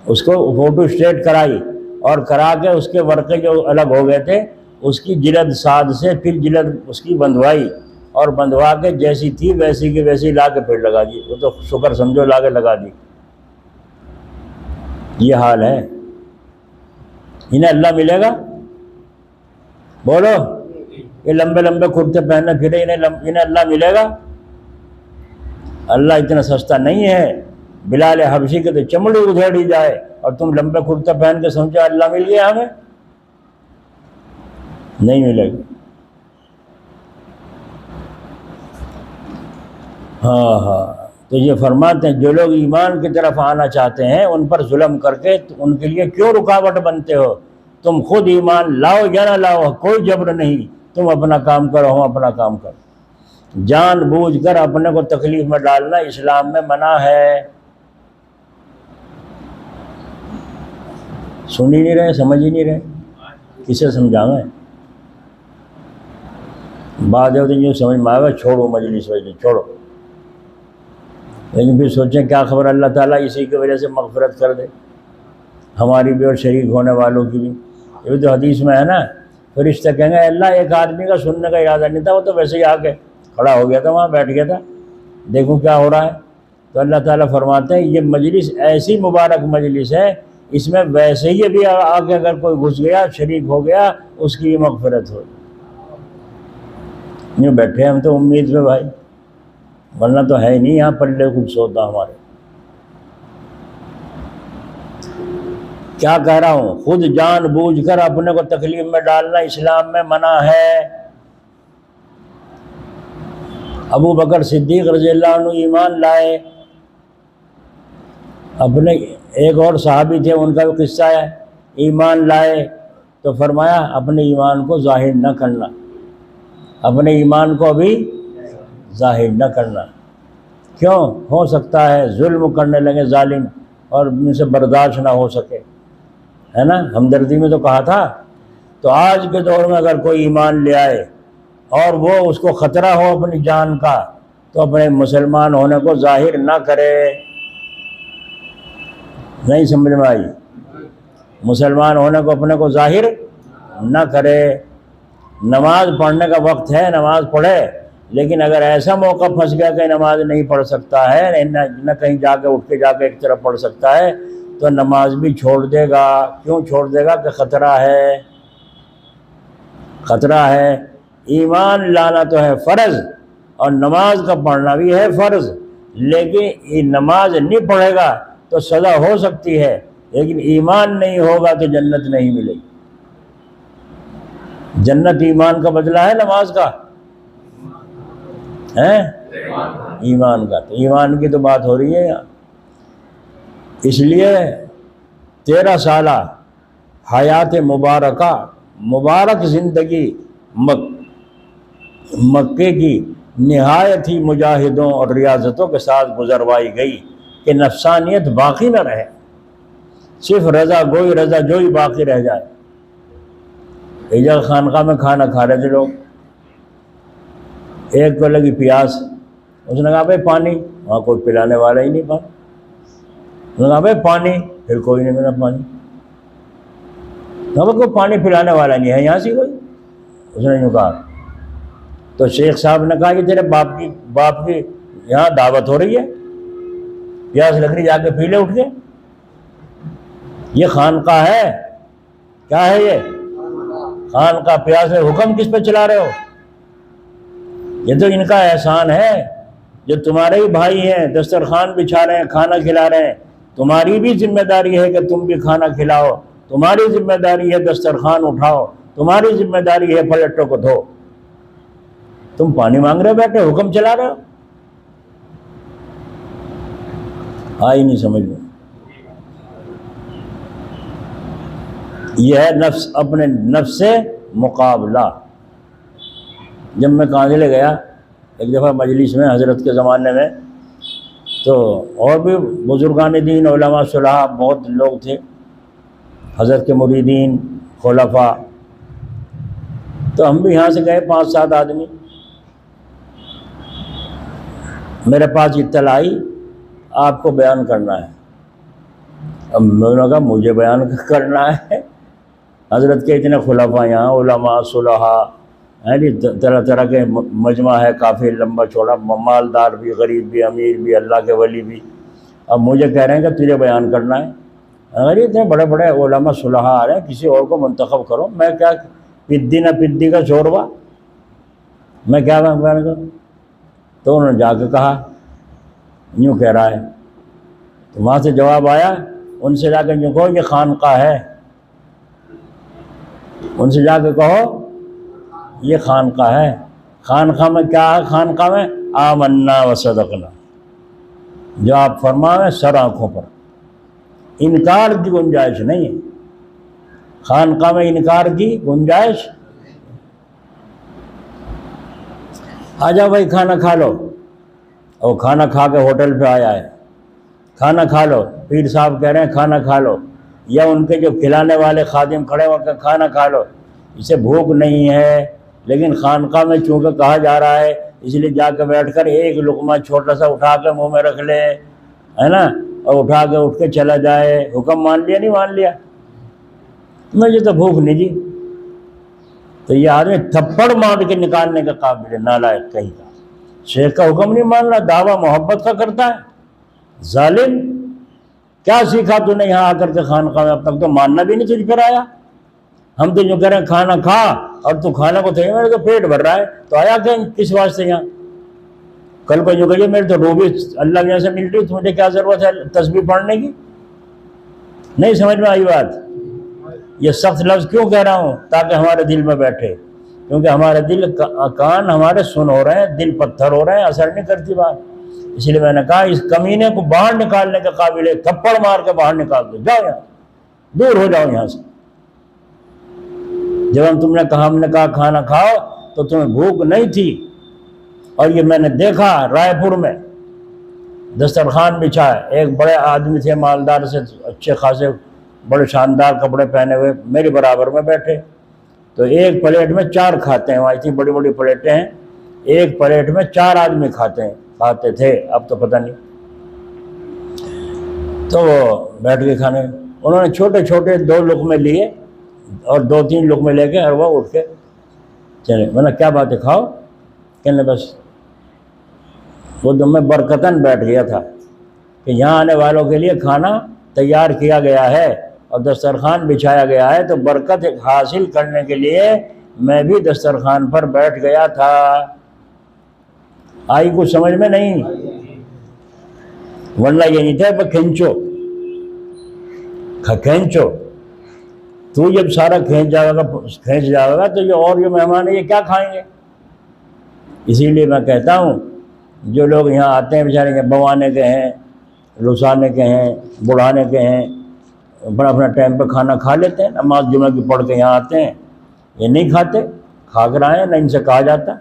اس کو فوٹو اسٹیٹ کرائی، اور کرا کے اس کے ورقے جو الگ ہو گئے تھے، اس کی جلد ساد سے پھر جلد اس کی بندھوائی، اور بندھوا کے جیسی تھی ویسی کی ویسی لا کے پھر لگا دی، وہ تو شکر سمجھو لا کے لگا دی۔ یہ حال ہے، انہیں اللہ ملے گا؟ بولو، یہ لمبے لمبے کرتے پہننے پھرے، انہیں اللہ ملے گا؟ اللہ اتنا سستا نہیں ہے، بلال حبشی کے تو چمڑی ادھیڑی جائے، اور تم لمبے کرتے پہن کے سمجھو اللہ مل گیا ہمیں، نہیں ملے گا۔ ہاں تو یہ فرماتے ہیں جو لوگ ایمان کی طرف آنا چاہتے ہیں ان پر ظلم کر کے ان کے لیے کیوں رکاوٹ بنتے ہو؟ تم خود ایمان لاؤ یا نہ لاؤ، کوئی جبر نہیں، تم اپنا کام کرو، ہم اپنا کام کرو۔ جان بوجھ کر اپنے کو تکلیف میں ڈالنا اسلام میں منع ہے۔ سن ہی نہیں رہے، سمجھ ہی نہیں رہے، کسے سمجھاؤں؟ بعد ہوتے ہیں سمجھ میں آئے گا چھوڑو مجلس وجہ چھوڑو، لیکن پھر سوچیں کیا خبر اللہ تعالیٰ اسی کی وجہ سے مغفرت کر دے ہماری بھی اور شریک ہونے والوں کی بھی۔ یہ تو حدیث میں ہے نا، فرشتے کہیں گے اللہ ایک آدمی کا سننے کا ارادہ نہیں تھا، وہ تو ویسے ہی آ کے کھڑا ہو گیا تھا، وہاں بیٹھ گیا تھا، دیکھو کیا ہو رہا ہے۔ تو اللہ تعالیٰ فرماتے ہیں یہ مجلس ایسی مبارک مجلس ہے، اس میں ویسے ہی بھی آ کے اگر کوئی گھس گیا شریک ہو گیا اس کی مغفرت ہو۔ یوں بیٹھے ہم تو امید میں بھائی، ورنہ تو ہے ہی نہیں یہاں پلے کچھ سوتا ہمارے۔ کیا کہہ رہا ہوں؟ خود جان بوجھ کر اپنے کو تکلیف میں ڈالنا اسلام میں منع ہے۔ ابو بکر صدیق رضی اللہ عنہ ایمان لائے، اپنے ایک اور صحابی تھے ان کا بھی قصہ ہے، ایمان لائے تو فرمایا اپنے ایمان کو ظاہر نہ کرنا، اپنے ایمان کو بھی ظاہر نہ کرنا۔ کیوں؟ ہو سکتا ہے ظلم کرنے لگے ظالم اور ان سے برداشت نہ ہو سکے، ہے نا، ہمدردی میں تو کہا تھا۔ تو آج کے دور میں اگر کوئی ایمان لے آئے اور وہ اس کو خطرہ ہو اپنی جان کا تو اپنے مسلمان ہونے کو ظاہر نہ کرے۔ نہیں سمجھ میں آئی؟ مسلمان ہونے کو اپنے کو ظاہر نہ کرے۔ نماز پڑھنے کا وقت ہے، نماز پڑھے، لیکن اگر ایسا موقع پھنس گیا کہ نماز نہیں پڑھ سکتا ہے، نہ کہیں جا کے اٹھ کے جا کے ایک طرف پڑھ سکتا ہے، تو نماز بھی چھوڑ دے گا۔ کیوں چھوڑ دے گا؟ کہ خطرہ ہے، خطرہ ہے۔ ایمان لانا تو ہے فرض اور نماز کا پڑھنا بھی ہے فرض، لیکن یہ نماز نہیں پڑھے گا تو سزا ہو سکتی ہے، لیکن ایمان نہیں ہوگا تو جنت نہیں ملے گی۔ جنت ایمان کا بدلہ ہے نماز کا ہے، ایمان کا۔ تو ایمان کی تو بات ہو رہی ہے یہاں۔ اس لیے 13 سالہ حیات مبارکہ، مبارک زندگی مکے کی نہایت ہی مجاہدوں اور ریاضتوں کے ساتھ گزروائی گئی کہ نفسانیت باقی نہ رہے، صرف رضا گوئی رضا جوئی باقی رہ جائے۔ ایک جگہ خانقاہ میں کھانا کھا رہے تھے لوگ، ایک کو لگی پیاس، اس نے کہا بھائی پانی، وہاں کوئی پلانے والا ہی نہیں پانی، اس نے کہا بھائی پانی، پھر کوئی نہیں ملا پانی، کوئی پانی پلانے والا نہیں ہے یہاں سے کوئی، اس نے یوں کہا۔ تو شیخ صاحب نے کہا کہ تیرے باپ کی یہاں دعوت ہو رہی ہے، پیاس لگ رہی، جا کے پی لے اٹھ کے، یہ خانقاہ ہے، کیا ہے یہ خانقاہ، پیاس ہے، حکم کس پہ چلا رہے ہو؟ یہ تو ان کا احسان ہے، جو تمہارے ہی بھائی ہیں، دسترخوان بچھا رہے ہیں، کھانا کھلا رہے ہیں، تمہاری بھی ذمہ داری ہے کہ تم بھی کھانا کھلاؤ، تمہاری ذمہ داری ہے دسترخوان اٹھاؤ، تمہاری ذمہ داری ہے پلٹوں کو دھو۔ تم پانی مانگ رہے بیٹھے، حکم چلا رہے ہو، آئی نہیں سمجھ میں۔ یہ ہے نفس، اپنے نفس سے مقابلہ۔ جب میں کانجلے گیا ایک دفعہ مجلس میں حضرت کے زمانے میں، تو اور بھی بزرگان دین، علماء صلحاء بہت لوگ تھے، حضرت کے مریدین، خلفاء، تو ہم بھی یہاں سے گئے 5-7 آدمی۔ میرے پاس اطلاع آئی آپ کو بیان کرنا ہے۔ اب میں نے کہا مجھے بیان کرنا ہے؟ حضرت کے اتنے خلفاء یہاں، علماء صلحاء ہیں جی، طرح طرح کے مجمع ہے، کافی لمبا چوڑا، مالدار بھی، غریب بھی، امیر بھی، اللہ کے ولی بھی۔ اب مجھے کہہ رہے ہیں کہ تجھے بیان کرنا ہے۔ اگر اتنے بڑے بڑے علماء صلحاء آ رہے ہیں، کسی اور کو منتخب کرو، میں کیا پدی نہ پدی کا شوربہ، میں کیا بیان کروں؟ تو انہوں نے جا کے کہا یوں کہہ رہا ہے، تو وہاں سے جواب آیا، ان سے جا کے یوں کہو یہ خانقاہ ہے، ان سے جا کے کہو یہ خانقاہ ہے۔ خانقاہ میں کیا ہے؟ خانقاہ میں آمنا و صدقنا، جو آپ فرمائیں سر آنکھوں پر، انکار کی گنجائش نہیں ہے، خانقاہ میں انکار کی گنجائش۔ آ جاؤ بھائی کھانا کھا لو، اور کھانا کھا کے ہوٹل پہ آیا ہے، کھانا کھا لو، پیر صاحب کہہ رہے ہیں کھانا کھا لو، یا ان کے جو کھلانے والے خادم کھڑے ہو کے کھانا کھا لو، اسے بھوک نہیں ہے، لیکن خانقاہ میں چونکہ کہا جا رہا ہے اس لیے جا کے بیٹھ کر ایک لقمہ چھوٹا سا اٹھا کے منہ میں رکھ لے، ہے نا، اور اٹھا کے اٹھ کے چلا جائے۔ حکم مان لیا نہیں مان لیا؟ مجھے تو بھوک نہیں جی۔ تو یہ آدمی تھپڑ مار کے نکالنے کا قابل ہے، نالائق کہیں کا، شیخ کا حکم نہیں مان رہا، دعویٰ محبت کا کرتا ہے، ظالم۔ کیا سیکھا تو نے یہاں آ کر کے خانقاہ میں؟ اب تک تو ماننا بھی نہیں تجھ پر آیا۔ ہم تو جو کہہ رہے ہیں کھانا کھا، اور تو کھانا کو تھے میرے تو پیٹ بھر رہا ہے، تو آیا کہ کس واسطے یہاں؟ کل کو جو کہیے میرے تو روبی اللہ کے یہاں سے مل رہی، تو مجھے کیا ضرورت ہے تسبیح پڑھنے کی؟ نہیں سمجھ میں آئی بات؟ یہ سخت لفظ کیوں کہہ رہا ہوں؟ تاکہ ہمارے دل میں بیٹھے، کیونکہ ہمارے دل کان ہمارے سن ہو رہے ہیں، دل پتھر ہو رہے ہیں، اثر نہیں کرتی بات۔ اس لیے میں نے کہا اس کمینے کو باہر نکالنے کے قابل ہے، تھپڑ مار کے باہر نکال دو، جاؤ یہاں، دور ہو جاؤ یہاں سے۔ جب ہم نے کہا کھانا کھاؤ تو تمہیں بھوک نہیں تھی، اور یہ میں نے دیکھا رائے پور میں دسترخوان بچھا ہے، ایک بڑے آدمی تھے مالدار سے، اچھے خاصے بڑے شاندار کپڑے پہنے ہوئے، میرے برابر میں بیٹھے، تو ایک پلیٹ میں 4 کھاتے ہیں، وہاں اتنی بڑی بڑی پلیٹیں ہیں، ایک پلیٹ میں 4 آدمی کھاتے تھے، اب تو پتہ نہیں۔ تو وہ بیٹھ کے کھانے، انہوں نے چھوٹے چھوٹے 2 لقمے لیے اور 2-3 لقمے لے کے، اور وہ اٹھ کے چلے۔ میں نے کیا بات ہے کھاؤ؟ کہنے بس وہ تو میں برکتاً بیٹھ گیا تھا کہ یہاں آنے والوں کے لیے کھانا تیار کیا گیا ہے اور دسترخوان بچھایا گیا ہے، تو برکت حاصل کرنے کے لیے میں بھی دسترخوان پر بیٹھ گیا تھا۔ آئی کچھ سمجھ میں نہیں؟ ورنہ یہ نہیں تھا کہ کھینچو، تو جب سارا کھینچ جائے گا تو یہ اور جو مہمان ہیں یہ کیا کھائیں گے؟ اسی لیے میں کہتا ہوں جو لوگ یہاں آتے ہیں بیچارے بوانے کے ہیں، لسانے کے ہیں، بڑھانے کے ہیں، اپنا اپنا ٹائم پہ کھانا کھا لیتے ہیں، نماز جمعہ کی پڑھ کے یہاں آتے ہیں، یہ نہیں کھاتے، کھا کر آئے، نہ ان سے کہا جاتا۔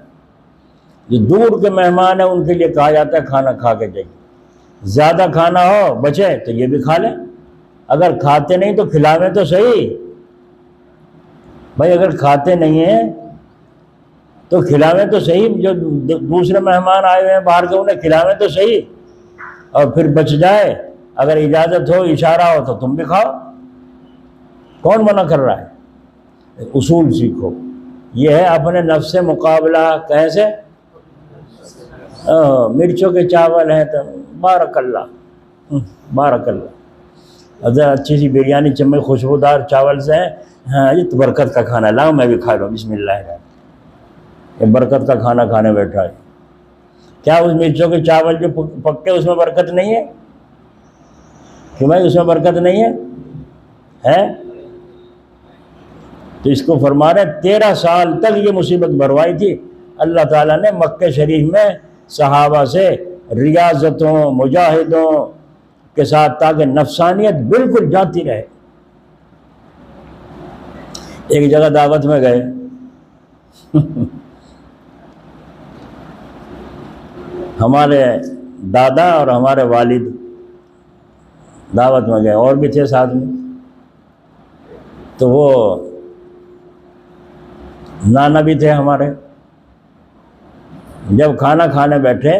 جو دور کے مہمان ہیں ان کے لیے کہا جاتا ہے کھانا کھا کے جائیے، زیادہ کھانا ہو بچے تو یہ بھی کھا لیں، اگر کھاتے نہیں تو کھلاویں تو صحیح بھائی، اگر کھاتے نہیں ہیں تو کھلاویں تو صحیح، جو دوسرے مہمان آئے ہوئے ہیں باہر کے انہیں کھلاویں تو صحیح، اور پھر بچ جائے اگر اجازت ہو اشارہ ہو تو تم بھی کھاؤ، کون منع کر رہا ہے؟ اصول سیکھو، یہ ہے اپنے نفس سے مقابلہ کیسے؟ مرچوں کے چاول ہیں تو بارک اللہ، بارک اللہ، اگر اچھی سی بریانی چمچ خوشبودار چاول سے ہے، ہاں یہ تو برکت کا کھانا، لاؤ میں بھی کھا لوں، بسم اللہ الرحمن، یہ برکت کا کھانا کھانے بیٹھا ہے۔ کیا اس مرچوں کے چاول جو پکے اس میں برکت نہیں ہے؟ کہ بھائی اس میں برکت نہیں ہے؟ تو اس کو فرما رہے 13 سال تک یہ مصیبت بھروائی تھی، اللہ تعالیٰ نے مکہ شریف میں صحابہ سے ریاضتوں مجاہدوں کے ساتھ، تاکہ نفسانیت بالکل جاتی رہے۔ ایک جگہ دعوت میں گئے، ہمارے دادا اور ہمارے والد دعوت میں گئے، اور بھی تھے ساتھ میں، تو وہ نانا بھی تھے ہمارے۔ جب کھانا کھانے بیٹھے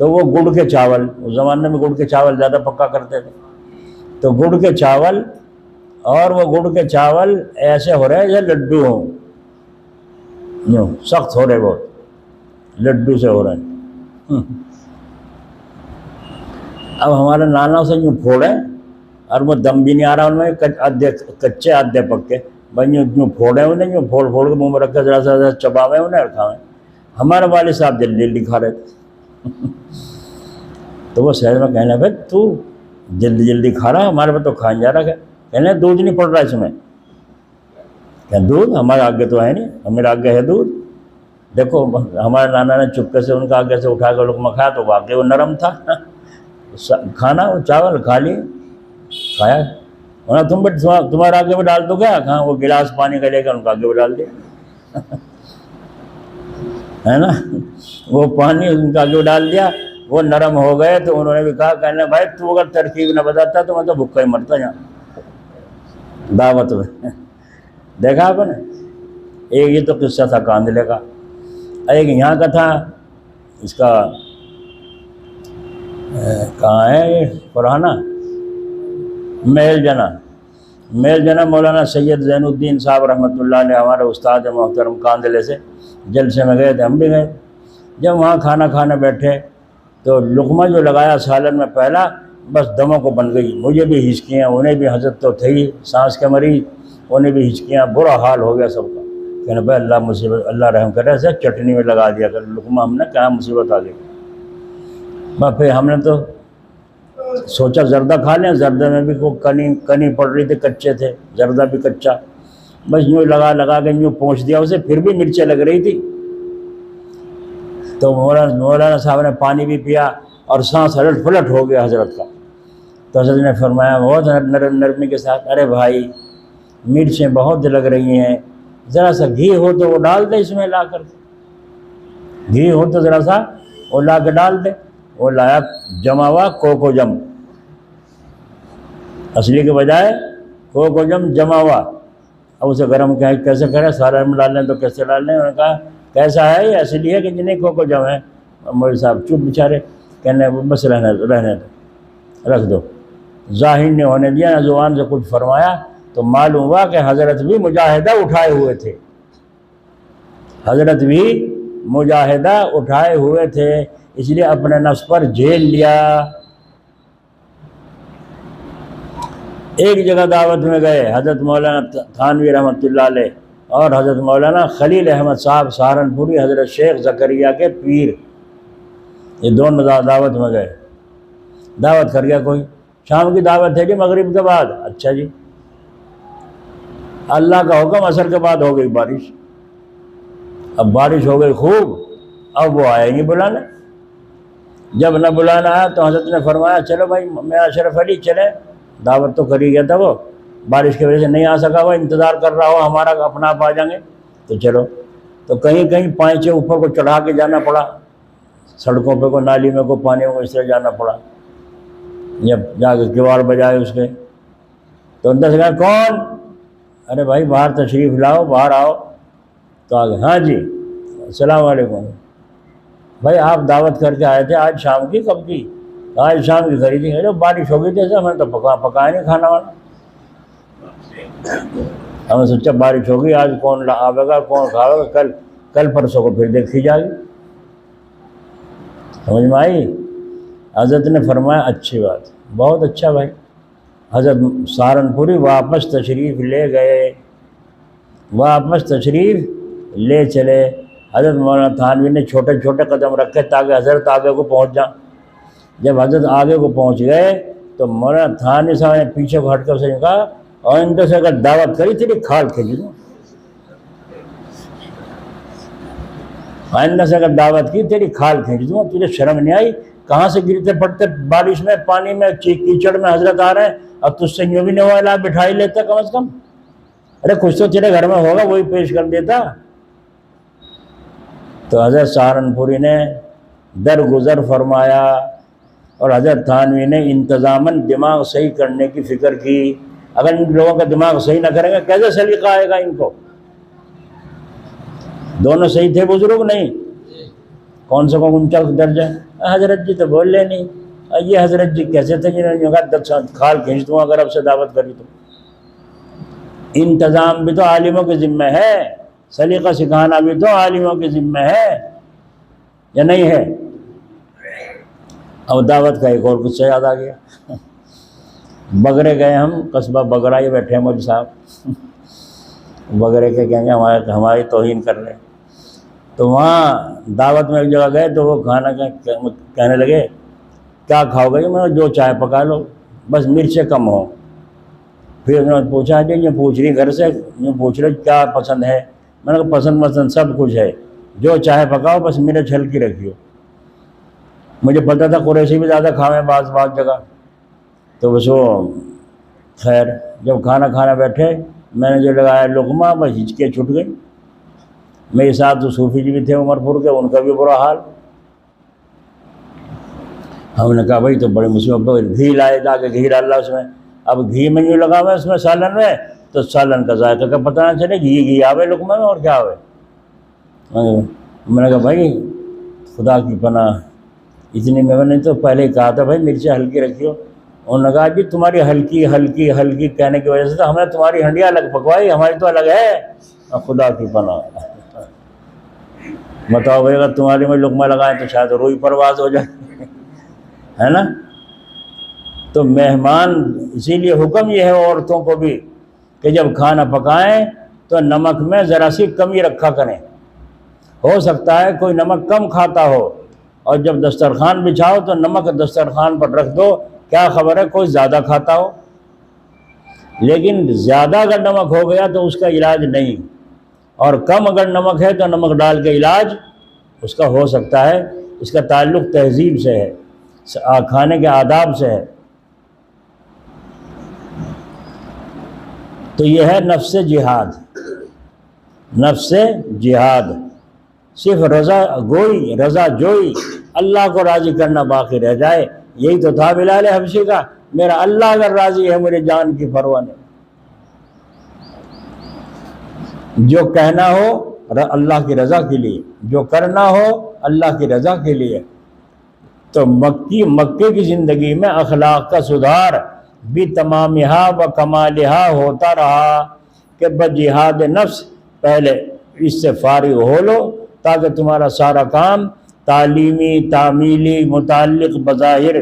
تو وہ گڑ کے چاول، اس زمانے میں گڑ کے چاول زیادہ پکا کرتے تھے، تو گڑ کے چاول، اور وہ گڑ کے چاول ایسے ہو رہے جیسے لڈو ہوں، یوں سخت ہو رہے، بہت لڈو سے ہو رہے ہیں۔ اب ہمارے نانا سے یوں پھوڑے، اور وہ دم بھی نہیں آ رہا ان میں، آدھے کچے آدھے پکے، بھائی یوں پھوڑے انہیں، یوں پھوڑ کے منہ میں رکھ کے ذرا ذرا چباوے انہیں اور کھاویں۔ ہمارے والد صاحب جلدی جلدی کھا رہے تھے، تو وہ شہر میں کہنے بھائی تو جلدی جلدی کھا رہا، ہمارے پہ تو کھان جا رہا ہے، کہنے دودھ نہیں پڑ رہا اس میں، کہ دودھ ہمارے آگے تو ہے نہیں، ہمارے آگے ہے دودھ، دیکھو ہمارے نانا نے چپکے سے ان کا آگے سے اٹھا کر لقمہ کھایا تو واقعی وہ نرم تھا، کھانا وہ چاول کھا لی، کھایا، ورنہ تمہارا آگے میں ڈال دو کیا؟ کہاں وہ گلاس پانی کا لے کر ان کا آگے میں ڈال دیا ہے نا، وہ پانی ان کا آگے ڈال دیا، وہ نرم ہو گئے تو انہوں نے بھی کہا، کہنے بھائی تو اگر ترکیب نہ بتاتا تو میں تو بھوکا ہی مرتا یہاں دعوت میں۔ دیکھا آپ نے، ایک یہ تو قصہ تھا کاندلے کا، ایک یہاں کا تھا، اس کا کہاں ہے یہ پرانا، میل جنا مولانا سید زین الدین صاحب رحمۃ اللہ علیہ، ہمارے استاد محترم، کاندلے سے جلسے میں گئے تھے، ہم بھی گئے۔ جب وہاں کھانا کھانے بیٹھے تو لقمہ جو لگایا سالن میں پہلا، بس دموں کو بن گئی، مجھے بھی ہچکیاں، انہیں بھی، حضرت تو تھے ہی سانس کے مریض، انہیں بھی ہچکیاں، برا حال ہو گیا سب کا۔ کہنے بھائی اللہ مصیبت، اللہ رحم کرے، ایسے چٹنی میں لگا دیا کر لقمہ، ہم نے کہا مصیبت آ گئی۔ بس پھر ہم نے تو سوچا زردہ کھا لیں، زردے میں بھی کوئی کنی پڑ رہی تھی، کچے تھے، زردہ بھی کچا، بس یوں لگا کے یوں پہنچ دیا اسے، پھر بھی مرچیں لگ رہی تھی۔ تو مولانا صاحب نے پانی بھی پیا اور سانس الٹ پلٹ ہو گیا حضرت کا۔ تو حضرت نے فرمایا بہت نرمی کے ساتھ، ارے بھائی مرچیں بہت لگ رہی ہیں، ذرا سا گھی ہو تو وہ ڈال دے اس میں لا کر، گھی ہو تو ذرا سا وہ لا کے ڈال دے۔ وہ لایا جما ہوا کوکو جم، اصلی کے بجائے کوکو جم جما ہوا۔ اب اسے گرم کیسے کریں، سارا میں ڈال لیں تو کیسے ڈال لیں؟ انہوں نے کہا کیسا ہے یہ، اصلی ہے کہ جنہیں کوکو جم ہے؟ مولوی صاحب چپ بیچارے، کہنے بس رہنے دو رکھ دو، ظاہر نہیں ہونے دیا، نہ زبان سے کچھ فرمایا۔ تو معلوم ہوا کہ حضرت بھی مجاہدہ اٹھائے ہوئے تھے، حضرت بھی مجاہدہ اٹھائے ہوئے تھے، اس لیے اپنے نفس پر جھیل لیا۔ ایک جگہ دعوت میں گئے، حضرت مولانا تھانوی رحمۃ اللہ علیہ اور حضرت مولانا خلیل احمد صاحب سہارنپوری، حضرت شیخ زکریا کے پیر، یہ دونوں دعوت میں گئے۔ دعوت کر گیا کوئی، شام کی دعوت ہے جی مغرب کے بعد، اچھا جی، اللہ کا حکم عصر کے بعد ہو گئی بارش، اب بارش ہو گئی خوب، اب وہ آئے نہیں بلانے۔ جب نہ بلانا آیا تو حضرت نے فرمایا چلو بھائی میں اشرف علی چلے، دعوت تو کر ہی گیا تھا، وہ بارش کی وجہ سے نہیں آ سکا، وہ انتظار کر رہا ہو ہمارا اپنا آپ آ جائیں گے تو چلو۔ تو کہیں پائچے اوپر کو چڑھا کے جانا پڑا، سڑکوں پہ کو نالی میں کو پانی میں اس طرح جانا پڑا، جب جا کے کیواڑ بجائے اس کے تو اندر سے کہا کون؟ ارے بھائی باہر تشریف لاؤ، باہر آؤ۔ تو آگے ہاں جی السلام علیکم، بھائی آپ دعوت کر کے آئے تھے آج شام کی، کب کی؟ آج شام کی کری تھی، بارش ہو گئی تھی ایسا، میں نے تو پکایا نہیں کھانا وانا، ہم نے سوچا بارش ہوگی آج کون آئے گا کون کھاوے گا، کل پرسوں کو پھر دیکھی جائے گی۔ سمجھ میں آئی؟ حضرت نے فرمایا اچھی بات، بہت اچھا بھائی۔ حضرت سہارنپوری واپس تشریف لے گئے، واپس تشریف لے چلے۔ حضرت مولانا تھانوی نے چھوٹے چھوٹے قدم رکھے تاکہ حضرت آگے کو پہنچ جائیں۔ جب حضرت آگے کو پہنچ گئے تو مولانا تھانوی صاحب نے پیچھے کو ہٹ کر اسے کہا، اور اندر سے اگر دعوت کری تیری کھال کھینچ دوں، آئندہ سے اگر دعوت کی تیری کھال کھینچ دوں، تجھے شرم نہیں آئی؟ کہاں سے گرتے پڑتے بارش میں، پانی میں، کیچڑ میں حضرت آ رہے ہیں، اب تجھ سے یوں بھی نہیں ہوا، بٹھائی لیتا کم از کم، ارے کچھ تو تیرے گھر میں ہوگا وہی پیش کر دیتا۔ تو حضرت سہارنپوری نے درگزر فرمایا اور حضرت تھانوی نے انتظاماً دماغ صحیح کرنے کی فکر کی۔ اگر ان لوگوں کا دماغ صحیح نہ کریں گے کیسے سلیقہ آئے گا ان کو؟ دونوں صحیح تھے بزرگ نہیں؟ کون سا کو اونچا درجہ؟ حضرت جی تو بول لے نہیں، یہ حضرت جی کیسے تھے جنہوں نے کہا کھال کھینچ دوں اگر اب سے دعوت کری تو؟ انتظام بھی تو عالموں کے ذمہ ہے، سلیقہ سکھانا بھی تو عالموں کے ذمہ ہے، یا نہیں ہے؟ اب دعوت کا ایک اور کچھ سے یاد آ گیا، بگرے گئے ہم، قصبہ بگرا، یہ بیٹھے ہیں مولوی صاحب، بگرے کے کہیں گے ہماری توہین کر رہے ہیں۔ تو وہاں دعوت میں ایک جگہ گئے تو وہ کھانا کہنے لگے کیا کھاؤ گے؟ میں جو چائے پکا لو، بس مرچیں کم ہو۔ پھر انہوں نے پوچھا جی یہ پوچھ رہی گھر سے، یہ پوچھ رہے کیا پسند ہے؟ میں نے کہا پسند سب کچھ ہے، جو چائے پکاؤ بس مرچ ہلکی رکھیو۔ مجھے پتہ تھا قریشی بھی زیادہ کھاویں بعض جگہ، تو بس وہ خیر جب کھانا کھانا بیٹھے میں نے جو لگایا لقمہ بس ہچکے چھٹ گئی۔ میرے ساتھ تو صوفی جی بھی تھے عمر پور کے، ان کا بھی برا حال۔ ہم نے کہا بھائی تو بڑی مصیبت، گھی لائے جا کے گھی ڈالا اس میں، اب گھی میں یوں لگا ہوا ہے اس میں سالن میں، تو سالن کا ذائقہ کا پتہ نہ چلے، گھی آوے لقمہ میں اور کیا آوے۔ میں نے کہا بھائی خدا کی پناہ، اتنی میں نے تو پہلے ہی کہا تھا بھائی مرچیں ہلکی رکھیو۔ انہوں نے کہا جی تمہاری ہلکی ہلکی ہلکی کہنے کی وجہ سے تو ہم نے تمہاری ہنڈیاں الگ پکوائی، ہماری تو الگ ہے۔ خدا کی پناہ، بتاؤ بھائی اگر تمہاری میں لقمہ لگائیں تو شاید روئی پرواز ہو جائے، ہے نا۔ تو مہمان، اسی لیے حکم یہ ہے عورتوں کو بھی کہ جب کھانا پکائیں تو نمک میں ذرا سی کمی رکھا کریں۔ ہو سکتا ہے کوئی نمک کم کھاتا ہو، اور جب دسترخوان بچھاؤ تو نمک دسترخوان پر رکھ دو، کیا خبر ہے کوئی زیادہ کھاتا ہو۔ لیکن زیادہ اگر نمک ہو گیا تو اس کا علاج نہیں، اور کم اگر نمک ہے تو نمک ڈال کے علاج اس کا ہو سکتا ہے۔ اس کا تعلق تہذیب سے ہے، کھانے کے آداب سے ہے۔ تو یہ ہے نفس جہاد، نفس جہاد، صرف رضا جوئی، اللہ کو راضی کرنا باقی رہ جائے۔ یہی تو تھا بلال حبشی کا، میرا اللہ اگر راضی ہے میرے جان کی پرواہ نہیں۔ جو کہنا ہو اللہ کی رضا کے لیے، جو کرنا ہو اللہ کی رضا کے لیے۔ تو مکے کی زندگی میں اخلاق کا سدھار بھی تمامہا و کمالہا ہوتا رہا کہ بجہاد نفس پہلے اس سے فارغ ہو لو، تاکہ تمہارا سارا کام تعلیمی، تعمیلی، متعلق بظاہر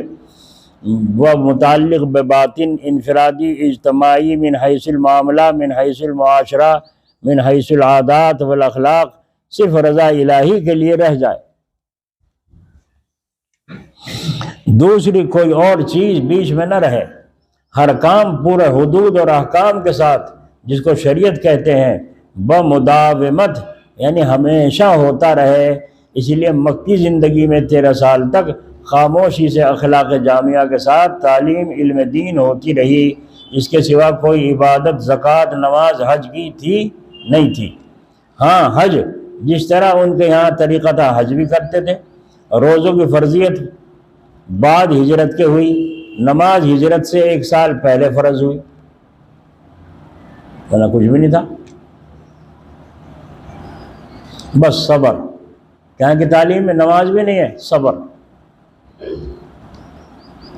و متعلق بباطن، انفرادی، اجتماعی، من حیث المعاملہ، من حیث المعاشرہ، من حیث العادات والاخلاق، صرف رضا الہی کے لیے رہ جائے۔ دوسری کوئی اور چیز بیچ میں نہ رہے، ہر کام پورے حدود اور احکام کے ساتھ، جس کو شریعت کہتے ہیں، بمداومت، یعنی ہمیشہ ہوتا رہے۔ اسی لیے مکی زندگی میں 13 سال تک خاموشی سے اخلاق جامعہ کے ساتھ تعلیم علم دین ہوتی رہی، اس کے سوا کوئی عبادت، زکوٰۃ، نماز، حج کی تھی نہیں تھی۔ ہاں حج جس طرح ان کے یہاں طریقہ تھا حج بھی کرتے تھے۔ روزوں کی فرضیت بعد ہجرت کے ہوئی، نماز ہجرت سے 1 سال پہلے فرض ہوئی، ورنہ کچھ بھی نہیں تھا۔ بس صبر، یہاں کی تعلیم میں نماز بھی نہیں ہے، صبر،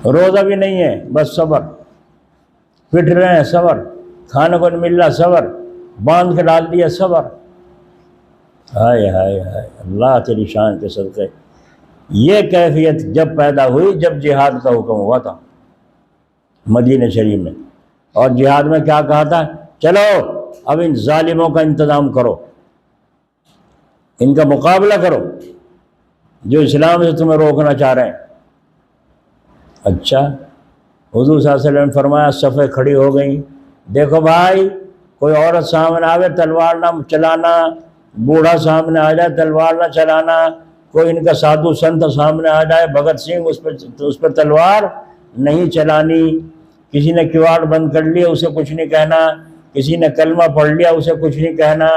روزہ بھی نہیں ہے، بس صبر، پٹ رہے ہیں صبر، کھانے کو نہیں مل رہا صبر، باندھ کے ڈال دیا صبر۔ ہائے ہائے ہائے، اللہ تیری شان کے صدقے۔ یہ کیفیت جب پیدا ہوئی جب جہاد کا حکم ہوا تھا مدینہ شریف میں، اور جہاد میں کیا کہا تھا؟ چلو اب ان ظالموں کا انتظام کرو، ان کا مقابلہ کرو جو اسلام سے تمہیں روکنا چاہ رہے ہیں۔ اچھا، حضور صلی اللہ علیہ وسلم نے فرمایا صفیں کھڑی ہو گئیں، دیکھو بھائی کوئی عورت سامنے آوے تلوار نہ چلانا، بوڑھا سامنے آ جائے تلوار نہ چلانا، کوئی ان کا سادھو سنت سامنے آ جائے بھگت سنگھ، اس پہ تلوار نہیں چلانی۔ کسی نے کواڑ بند کر لیا اسے کچھ نہیں کہنا، کسی نے کلمہ پڑھ لیا اسے کچھ نہیں کہنا۔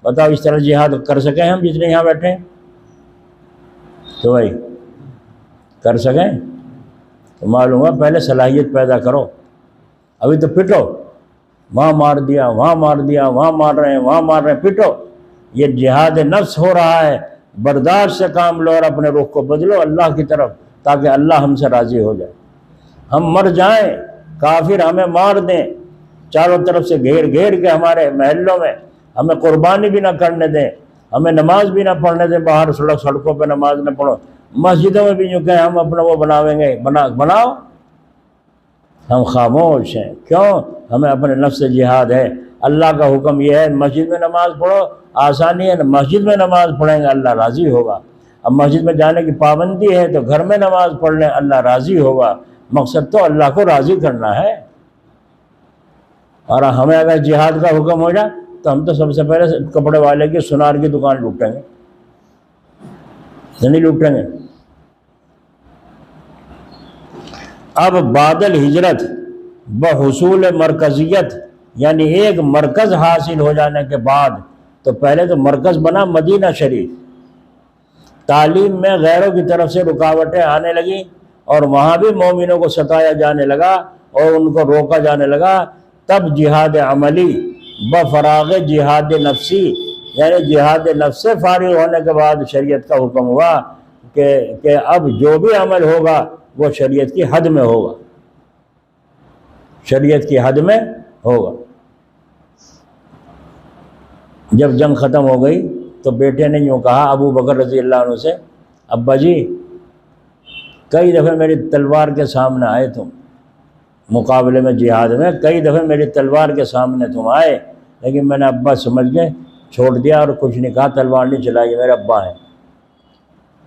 بتاؤ اس طرح جہاد کر سکیں ہم جتنے یہاں بیٹھے ہیں؟ تو بھائی کر سکیں تو معلوم ہے پہلے صلاحیت پیدا کرو۔ ابھی تو پٹو، وہاں مار دیا، وہاں مار دیا، وہاں مار رہے ہیں، وہاں مار رہے ہیں، پٹو۔ یہ جہاد نفس ہو رہا ہے، برداشت سے کام لو اور اپنے رخ کو بدلو اللہ کی طرف، تاکہ اللہ ہم سے راضی ہو جائے۔ ہم مر جائیں، کافر ہمیں مار دیں، چاروں طرف سے گھیر گھیر کے ہمارے محلوں میں، ہمیں قربانی بھی نہ کرنے دیں، ہمیں نماز بھی نہ پڑھنے دیں، باہر سڑکوں پہ نماز نہ پڑھو، مسجدوں میں بھی جو کہیں ہم اپنا وہ بناویں گے، بناؤ۔ ہم خاموش ہیں، کیوں؟ ہمیں اپنے نفس سے جہاد ہے۔ اللہ کا حکم یہ ہے مسجد میں نماز پڑھو، آسانی ہے، مسجد میں نماز پڑھیں گے اللہ راضی ہوگا۔ اب مسجد میں جانے کی پابندی ہے تو گھر میں نماز پڑھ لیں اللہ راضی ہوگا۔ مقصد تو اللہ کو راضی کرنا ہے۔ اور ہمیں اگر جہاد کا حکم ہو جائے تو ہم تو سب سے پہلے کپڑے والے کی سنار کی دکان لوٹیں گے، نہیں لوٹیں گے؟ اب بعد الہجرت بحصول مرکزیت، یعنی ایک مرکز حاصل ہو جانے کے بعد، تو پہلے تو مرکز بنا مدینہ شریف، تعلیم میں غیروں کی طرف سے رکاوٹیں آنے لگیں اور وہاں بھی مومنوں کو ستایا جانے لگا اور ان کو روکا جانے لگا، تب جہاد عملی بفراغ جہاد نفسی، یعنی جہاد نفس سے فارغ ہونے کے بعد شریعت کا حکم ہوا کہ اب جو بھی عمل ہوگا وہ شریعت کی حد میں ہوگا، شریعت کی حد میں ہوگا۔ جب جنگ ختم ہو گئی تو بیٹے نے یوں کہا ابو بکر رضی اللہ عنہ سے، ابا جی کئی دفعہ میری تلوار کے سامنے آئے تم مقابلے میں، جہاد میں کئی دفعہ میری تلوار کے سامنے تم آئے، لیکن میں نے ابا سمجھ کے چھوڑ دیا اور کچھ نہیں کہا، تلوار نہیں چلائی، یہ میرے ابا ہیں۔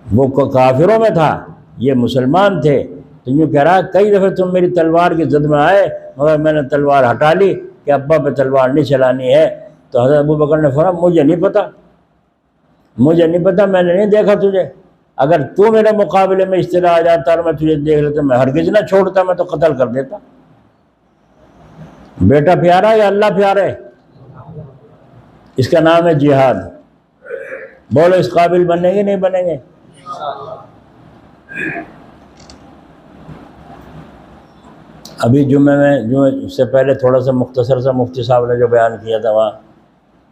وہ کافروں میں تھا، یہ مسلمان تھے، تو یوں کہہ رہا کئی دفعہ تم میری تلوار کی زد میں آئے مگر میں نے تلوار ہٹا لی کہ ابا پہ تلوار نہیں چلانی ہے۔ تو حضرت ابو بکر نے فرمایا مجھے نہیں پتہ، میں نے نہیں دیکھا تجھے، اگر تو میرے مقابلے میں اس طرح آ جاتا اور میں تجھے دیکھ لیتا میں ہرگز نہ چھوڑتا، میں تو قتل کر دیتا۔ بیٹا پیارا یا اللہ پیارا ہے؟ اس کا نام ہے جہاد۔ بولو اس قابل بنیں گے نہیں بنیں گے؟ ابھی جمعے میں جمعے سے پہلے تھوڑا سا مختصر سا مفتی صاحب نے جو بیان کیا تھا وہاں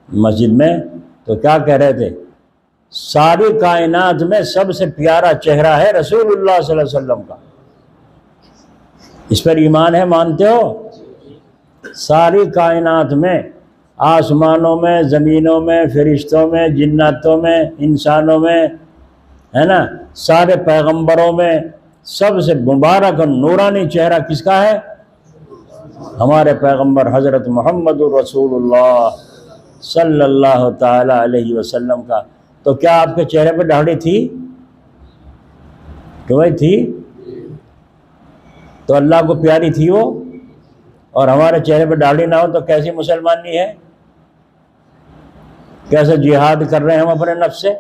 مسجد میں، تو کیا کہہ رہے تھے؟ ساری کائنات میں سب سے پیارا چہرہ ہے رسول اللہ صلی اللہ علیہ وسلم کا، اس پر ایمان ہے، مانتے ہو؟ ساری کائنات میں، آسمانوں میں، زمینوں میں، فرشتوں میں، جناتوں میں، انسانوں میں، ہے نا، سارے پیغمبروں میں سب سے مبارک اور نورانی چہرہ کس کا ہے؟ ہمارے پیغمبر حضرت محمد رسول اللہ صلی اللہ تعالی علیہ وسلم کا۔ تو کیا آپ کے چہرے پہ داڑھی تھی؟ کہ بھائی تھی؟ تو اللہ کو پیاری تھی وہ، اور ہمارے چہرے پہ داڑھی نہ ہو تو کیسی مسلمانی ہے؟ کیسے جہاد کر رہے ہیں ہم اپنے نفس سے؟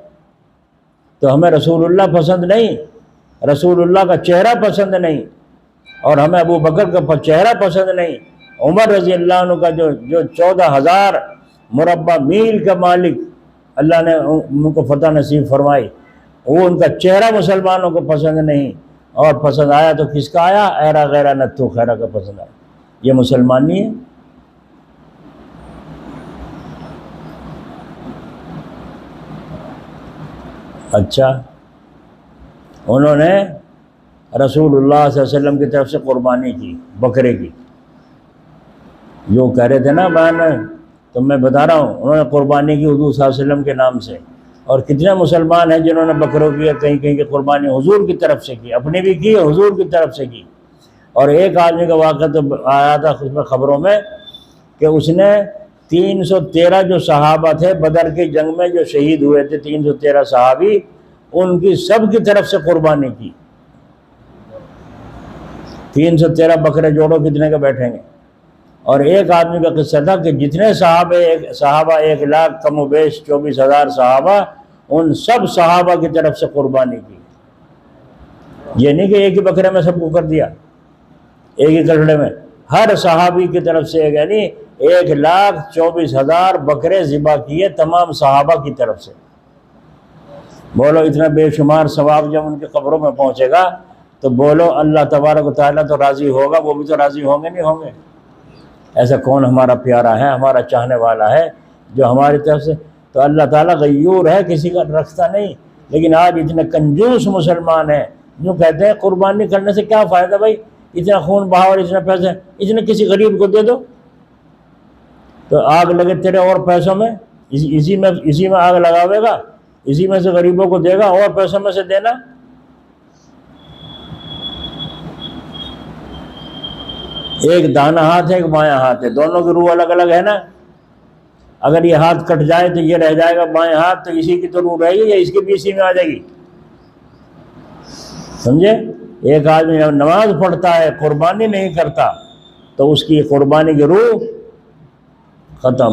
تو ہمیں رسول اللہ پسند نہیں، رسول اللہ کا چہرہ پسند نہیں، اور ہمیں ابو بکر کا چہرہ پسند نہیں، عمر رضی اللہ عنہ کا جو 14,000 مربع میل کا مالک اللہ نے ان کو فتح نصیب فرمائی، وہ ان کا چہرہ مسلمانوں کو پسند نہیں، اور پسند آیا تو کس کا آیا؟ ایرا غیرہ نتھو خیرہ کا پسند آیا۔ یہ مسلمان نہیں ہے۔ اچھا، انہوں نے رسول اللہ صلی اللہ علیہ وسلم کی طرف سے قربانی کی بکرے کی، جو کہہ رہے تھے نا میں تو میں بتا رہا ہوں، انہوں نے قربانی کی حضور صلی اللہ علیہ وسلم کے نام سے۔ اور کتنے مسلمان ہیں جنہوں نے بکروں کی کہیں کہیں کی قربانی حضور کی طرف سے کی، اپنی بھی کی، حضور کی طرف سے کی۔ اور ایک آدمی کا واقعہ تو آیا تھا اس میں خبروں میں کہ اس نے 313 جو صحابہ تھے بدر کی جنگ میں جو شہید ہوئے تھے، 313 صحابی، ان کی سب کی طرف سے قربانی کی۔ 313 بکرے جوڑو کتنے کے بیٹھیں گے؟ اور ایک آدمی کا قصہ تھا کہ جتنے صحابہ 1 لاکھ کم و بیش 24,000 صحابہ، ان سب صحابہ کی طرف سے قربانی کی۔ یہ نہیں کہ ایک ہی بکرے میں سب کو کر دیا، ایک ہی کٹڑے میں، ہر صحابی کی طرف سے، یعنی 1,24,000 بکرے ذبح کیے تمام صحابہ کی طرف سے۔ بولو اتنا بے شمار ثواب جب ان کی قبروں میں پہنچے گا تو بولو اللہ تبارک و تعالیٰ تو راضی ہوگا، وہ بھی تو راضی ہوں گے نہیں ہوں گے؟ ایسا کون ہمارا پیارا ہے، ہمارا چاہنے والا ہے جو ہماری طرف سے؟ تو اللہ تعالیٰ غیور ہے، کسی کا رکھتا نہیں۔ لیکن آج اتنے کنجوس مسلمان ہیں جو کہتے ہیں قربانی کرنے سے کیا فائدہ بھائی، اتنا خون بہاؤ اور اتنا پیسے، اتنے کسی غریب کو دے دو تو آگ لگے تیرے اور پیسوں میں، اسی میں آگ لگاوے گا، اسی میں سے غریبوں کو دے گا، اور پیسوں میں سے دینا۔ ایک دانا ہاتھ ہے، ایک بایاں ہاتھ ہے، دونوں کی روح الگ الگ ہے نا۔ اگر یہ ہاتھ کٹ جائے تو یہ رہ جائے گا بایاں ہاتھ، تو اسی کی تو روح رہے گی یا اس کی بھی اسی میں آ جائے گی؟ سمجھے؟ ایک آدمی نماز پڑھتا ہے قربانی نہیں کرتا تو اس کی قربانی کی روح ختم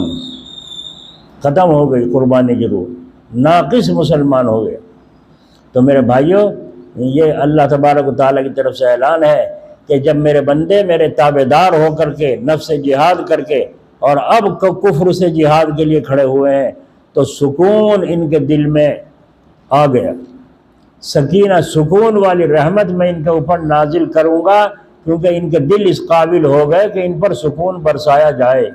ہو گئی، قربانی کی روح ناقص مسلمان ہو گئے۔ تو میرے بھائیوں، یہ اللہ تبارک و تعالیٰ کی طرف سے اعلان ہے کہ جب میرے بندے میرے تابعدار ہو کر کے نفس سے جہاد کر کے اور اب کفر سے جہاد کے لیے کھڑے ہوئے ہیں تو سکون ان کے دل میں آ گیا، سکینہ سکون والی رحمت میں ان کے اوپر نازل کروں گا، کیونکہ ان کے دل اس قابل ہو گئے کہ ان پر سکون برسایا جائے۔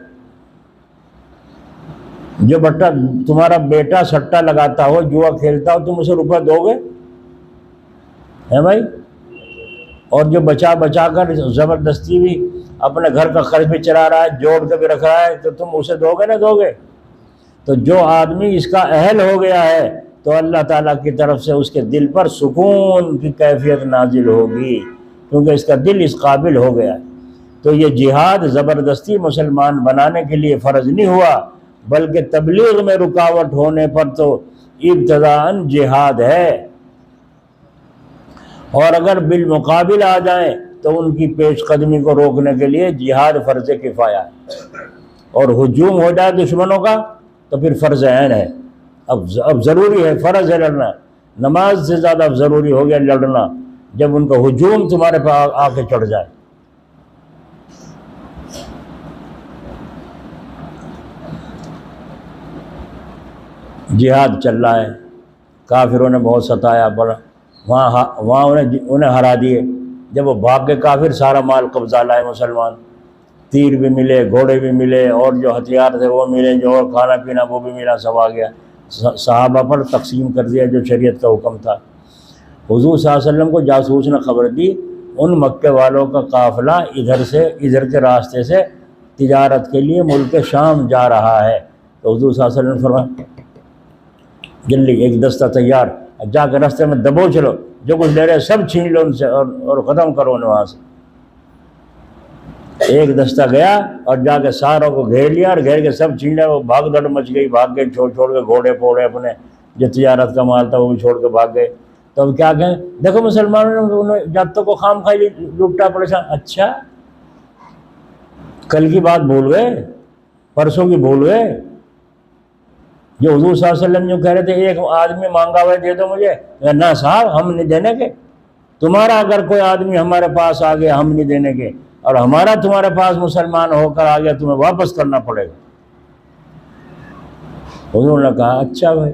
جو تمہارا بیٹا سٹا لگاتا ہو، جوا کھیلتا ہو، تم اسے روپے دو گے؟ ہے بھائی؟ اور جو بچا بچا کر زبردستی بھی اپنے گھر کا خرچ بھی چلا رہا ہے، جوڑ کے بھی رکھ رہا ہے، تو تم اسے دو گے نہ دو گے؟ تو جو آدمی اس کا اہل ہو گیا ہے تو اللہ تعالیٰ کی طرف سے اس کے دل پر سکون کی کیفیت نازل ہوگی، کیونکہ اس کا دل اس قابل ہو گیا ہے۔ تو یہ جہاد زبردستی مسلمان بنانے کے لیے فرض نہیں ہوا، بلکہ تبلیغ میں رکاوٹ ہونے پر تو ابتداءً جہاد ہے، اور اگر بالمقابل آ جائیں تو ان کی پیش قدمی کو روکنے کے لیے جہاد فرض کفایہ ہے، اور ہجوم ہو جائے دشمنوں کا تو پھر فرض عین ہے۔ اب ضروری ہے، فرض ہے لڑنا، نماز سے زیادہ اب ضروری ہو گیا لڑنا جب ان کا ہجوم تمہارے پاس آ کے چڑھ جائے۔ جہاد چل رہا ہے، کافروں نے بہت ستایا، بڑا وہاں انہیں ہرا دیے۔ جب وہ بھاگ کے کافر سارا مال قبضہ لائے مسلمان، تیر بھی ملے، گھوڑے بھی ملے، اور جو ہتھیار تھے وہ ملے، جو اور کھانا پینا وہ بھی ملا، سب آ گیا، صحابہ پر تقسیم کر دیا جو شریعت کا حکم تھا۔ حضور صلی اللہ علیہ وسلم کو جاسوس نے خبر دی ان مکے والوں کا قافلہ ادھر کے راستے سے تجارت کے لیے ملک شام جا رہا ہے، تو حضور صلی اللہ علیہ وسلم نے فرمایا جلدی ایک دستہ تیار، جا کے راستے میں دبو چلو، جو کچھ لے رہے سب چھین لو ان سے اور ختم کرو انہیں وہاں سے۔ ایک دستہ گیا اور جا کے ساروں کو گھیر لیا، اور گھیر کے سب چھین لیا، وہ بھاگ دوڑ مچ گئی، بھاگ گئے، چھوڑ کے گھوڑے پوڑے اپنے جو تجارت کا مال تھا وہ بھی چھوڑ کے بھاگ گئے۔ تو اب کیا کہیں، دیکھو مسلمانوں نے جاتوں کو خام خائی لوٹا پریشان۔ اچھا کل کی بات بھول گئے، پرسوں کی بھول گئے؟ جو حضور صلی اللہ علیہ وسلم جو کہہ رہے تھے ایک آدمی مانگا ہوا ہے دے دو مجھے، نہ صاحب ہم نہیں دینے کے، تمہارا اگر کوئی آدمی ہمارے پاس آ گیا ہم نہیں دینے کے، اور ہمارا تمہارے پاس مسلمان ہو کر آ گیا تمہیں واپس کرنا پڑے گا۔ حضور نے کہا اچھا بھائی۔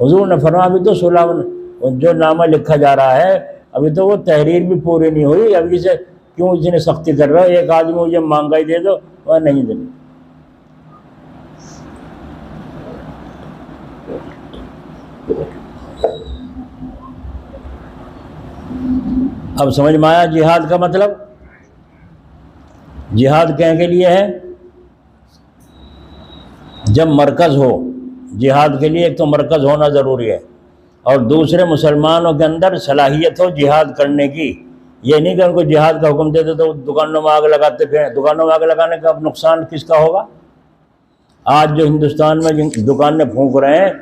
حضور نے فرمایا ابھی تو جو نامہ لکھا جا رہا ہے ابھی تو وہ تحریر بھی پوری نہیں ہوئی، ابھی سے کیوں اس نے سختی کر رہا ہے؟ ایک آدمی مجھے مانگا ہی دے دو، وہ نہیں دینا۔ اب سمجھ میں آیا جہاد کا مطلب؟ جہاد کہیں کے لیے ہے جب مرکز ہو، جہاد کے لیے ایک تو مرکز ہونا ضروری ہے، اور دوسرے مسلمانوں کے اندر صلاحیت ہو جہاد کرنے کی۔ یہ نہیں کہ ان کو جہاد کا حکم دے دے تو دکانوں میں آگ لگاتے پھریں۔ دکانوں میں آگ لگانے کا نقصان کس کا ہوگا؟ آج جو ہندوستان میں دکانیں پھونک رہے ہیں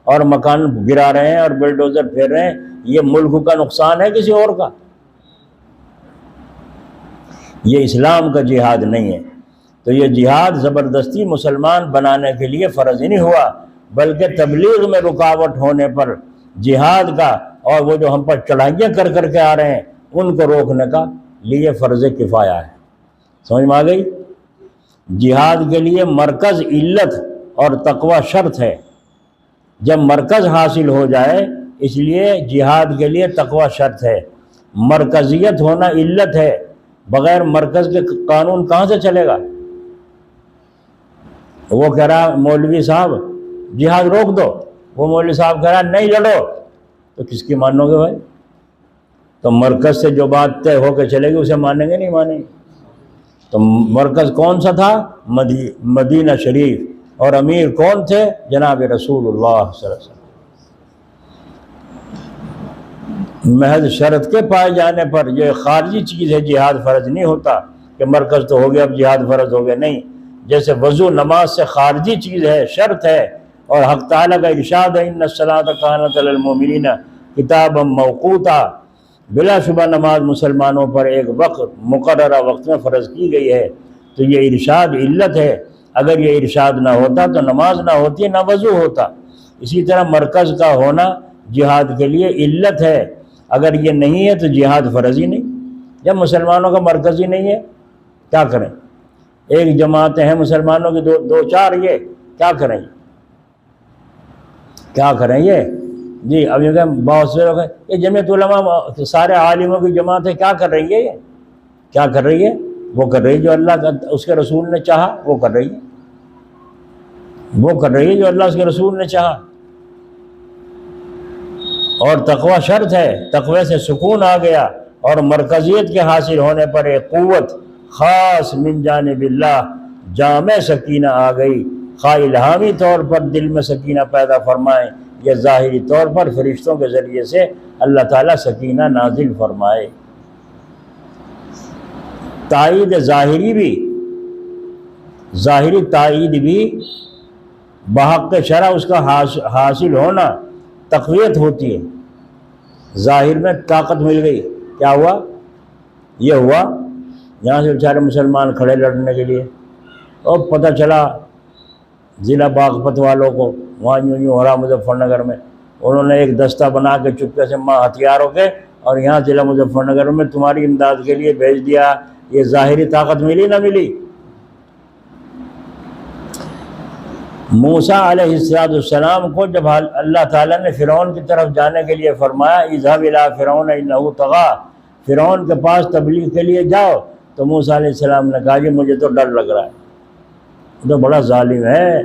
اور مکان گرا رہے ہیں اور بلڈوزر پھیر رہے ہیں، یہ ملک کا نقصان ہے کسی اور کا؟ یہ اسلام کا جہاد نہیں ہے۔ تو یہ جہاد زبردستی مسلمان بنانے کے لیے فرض ہی نہیں ہوا، بلکہ تبلیغ میں رکاوٹ ہونے پر جہاد کا، اور وہ جو ہم پر چڑھائیاں کر کر کے آ رہے ہیں ان کو روکنے کا لیے فرض کفایہ ہے۔ سمجھ میں آ گئی؟ جہاد کے لیے مرکز علت اور تقوی شرط ہے۔ جب مرکز حاصل ہو جائے، اس لیے جہاد کے لیے تقوی شرط ہے، مرکزیت ہونا علت ہے۔ بغیر مرکز کے قانون کہاں سے چلے گا؟ وہ کہہ رہا مولوی صاحب جہاد روک دو، وہ مولوی صاحب کہہ رہا نہیں لڑو، تو کس کی مانو گے بھائی؟ تو مرکز سے جو بات طے ہو کے چلے گی اسے مانیں گے نہیں مانیں گے؟ تو مرکز کون سا تھا؟ مدینہ شریف، اور امیر کون تھے؟ جناب رسول اللہ صلی اللہ علیہ وسلم۔ محض شرط کے پائے جانے پر یہ خارجی چیز ہے جہاد فرض نہیں ہوتا کہ مرکز تو ہو گیا اب جہاد فرض ہو گیا، نہیں۔ جیسے وضو نماز سے خارجی چیز ہے، شرط ہے، اور حق تعالیٰ کا ارشاد ہے ان الصلاۃ کانت علی المؤمنین کتابا موقوتا، بلا شبہ نماز مسلمانوں پر ایک وقت مقررہ وقت میں فرض کی گئی ہے۔ تو یہ ارشاد علت ہے، اگر یہ ارشاد نہ ہوتا تو نماز نہ ہوتی، نہ وضو ہوتا۔ اسی طرح مرکز کا ہونا جہاد کے لیے علت ہے، اگر یہ نہیں ہے تو جہاد فرض ہی نہیں۔ جب مسلمانوں کا مرکز ہی نہیں ہے کیا کریں؟ ایک جماعتیں ہیں مسلمانوں کی دو چار، یہ کیا کریں؟ کیا کریں یہ؟ جی اب یہ کہ بہت سے لوگ ہیں یہ جمعیت علماء سارے عالموں کی جماعت ہے، کیا کر رہی ہے؟ یہ کیا کر رہی ہے؟ وہ کر رہی ہے جو اللہ کا اس کے رسول نے چاہا، وہ کر رہی ہے، وہ کر رہی ہے جو اللہ اس کے رسول نے چاہا۔ اور تقوی شرط ہے، تقوی سے سکون آ گیا، اور مرکزیت کے حاصل ہونے پر ایک قوت خاص من جانب اللہ، جامع سکینہ آ گئی۔ خواہ الہامی طور پر دل میں سکینہ پیدا فرمائے یا ظاہری طور پر فرشتوں کے ذریعے سے اللہ تعالیٰ سکینہ نازل فرمائے۔ تائید ظاہری بھی، ظاہری تائید بھی بحق شرع اس کا حاصل ہونا تقویت ہوتی ہے۔ ظاہر میں طاقت مل گئی، کیا ہوا؟ یہ ہوا یہاں سے بیچارے مسلمان کھڑے لڑنے کے لیے، اور پتہ چلا ضلع باغپت والوں کو وہاں یوں ہو رہا مظفر نگر میں، انہوں نے ایک دستہ بنا کے چپکے سے ماں ہتھیاروں کے اور یہاں ضلع مظفر نگر میں تمہاری امداد کے لیے بھیج دیا۔ یہ ظاہری طاقت ملی نہ ملی؟ موسیٰ علیہ السلام کو جب اللہ تعالیٰ نے فرعون کی طرف جانے کے لیے فرمایا اذهب الى فرعون انه طغى، فرعون کے پاس تبلیغ کے لیے جاؤ، تو موسیٰ علیہ السلام نے کہا جی مجھے تو ڈر لگ رہا ہے، تو بڑا ظالم ہے،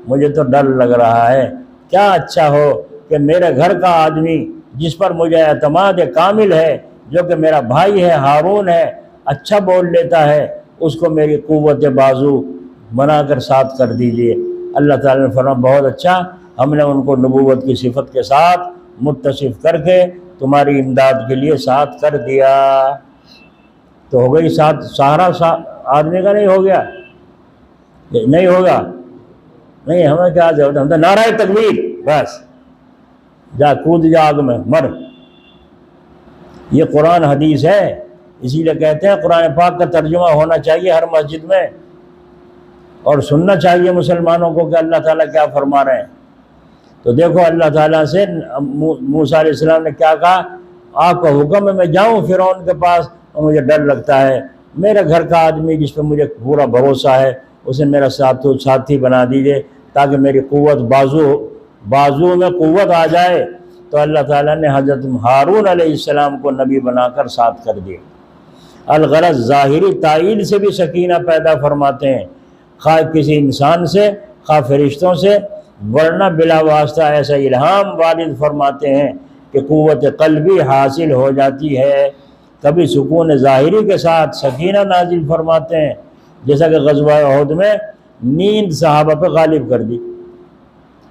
مجھے تو ڈر لگ رہا ہے، کیا اچھا ہو کہ میرے گھر کا آدمی جس پر مجھے اعتماد کامل ہے، جو کہ میرا بھائی ہے ہارون ہے، اچھا بول لیتا ہے، اس کو میری قوت بازو بنا کر ساتھ کر دیجئے۔ اللہ تعالیٰ نے فرمایا بہت اچھا، ہم نے ان کو نبوت کی صفت کے ساتھ متصف کر کے تمہاری امداد کے لیے ساتھ کر دیا۔ تو ہو گئی ساتھ، سہارا آدمی کا نہیں ہو گیا؟ نہیں ہوگا، نہیں ہمیں کیا ضرورت ہے، ہم تو نعرہ تکبیر، بس جا کود جا آگ میں مر۔ یہ قرآن حدیث ہے، اسی لیے کہتے ہیں قرآن پاک کا ترجمہ ہونا چاہیے ہر مسجد میں، اور سننا چاہیے مسلمانوں کو کہ اللہ تعالیٰ کیا فرما رہے ہیں۔ تو دیکھو اللہ تعالیٰ سے موسیٰ علیہ السلام نے کیا کہا، آپ کا حکم ہے میں جاؤں فرعون کے پاس، اور مجھے ڈر لگتا ہے، میرے گھر کا آدمی جس پہ مجھے پورا بھروسہ ہے اسے میرا ساتھی بنا دیجئے تاکہ میری قوت بازو میں قوت آ جائے۔ تو اللہ تعالیٰ نے حضرت ہارون علیہ السلام کو نبی بنا کر ساتھ کر دیا۔ الغرض ظاہری تائید سے بھی سکینہ پیدا فرماتے ہیں، خواہ کسی انسان سے خواہ فرشتوں سے، ورنہ بلا واسطہ ایسا الہام والد فرماتے ہیں کہ قوت قلبی حاصل ہو جاتی ہے۔ کبھی سکون ظاہری کے ساتھ سکینہ نازل فرماتے ہیں، جیسا کہ غزوہ احد میں نیند صحابہ پہ غالب کر دی۔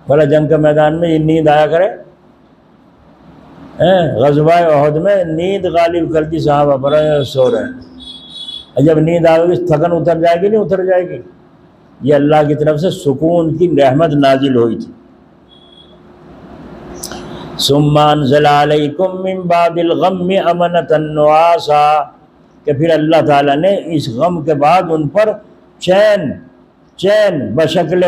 بھلا جنگ کے میدان میں یہ نیند آیا کرے؟ غزوہ احد میں نیند غالب کر دی صحابہ پر، سو رہے ہیں، جب نیند آئے گی تھکن اتر جائے گی، نہیں اتر جائے گی؟ یہ اللہ کی طرف سے سکون کی رحمت نازل ہوئی تھی۔ ثم انزل علیکم من بعد الغم امنۃ نعاسا، کہ پھر اللہ تعالیٰ نے اس غم کے بعد ان پر چین بشکل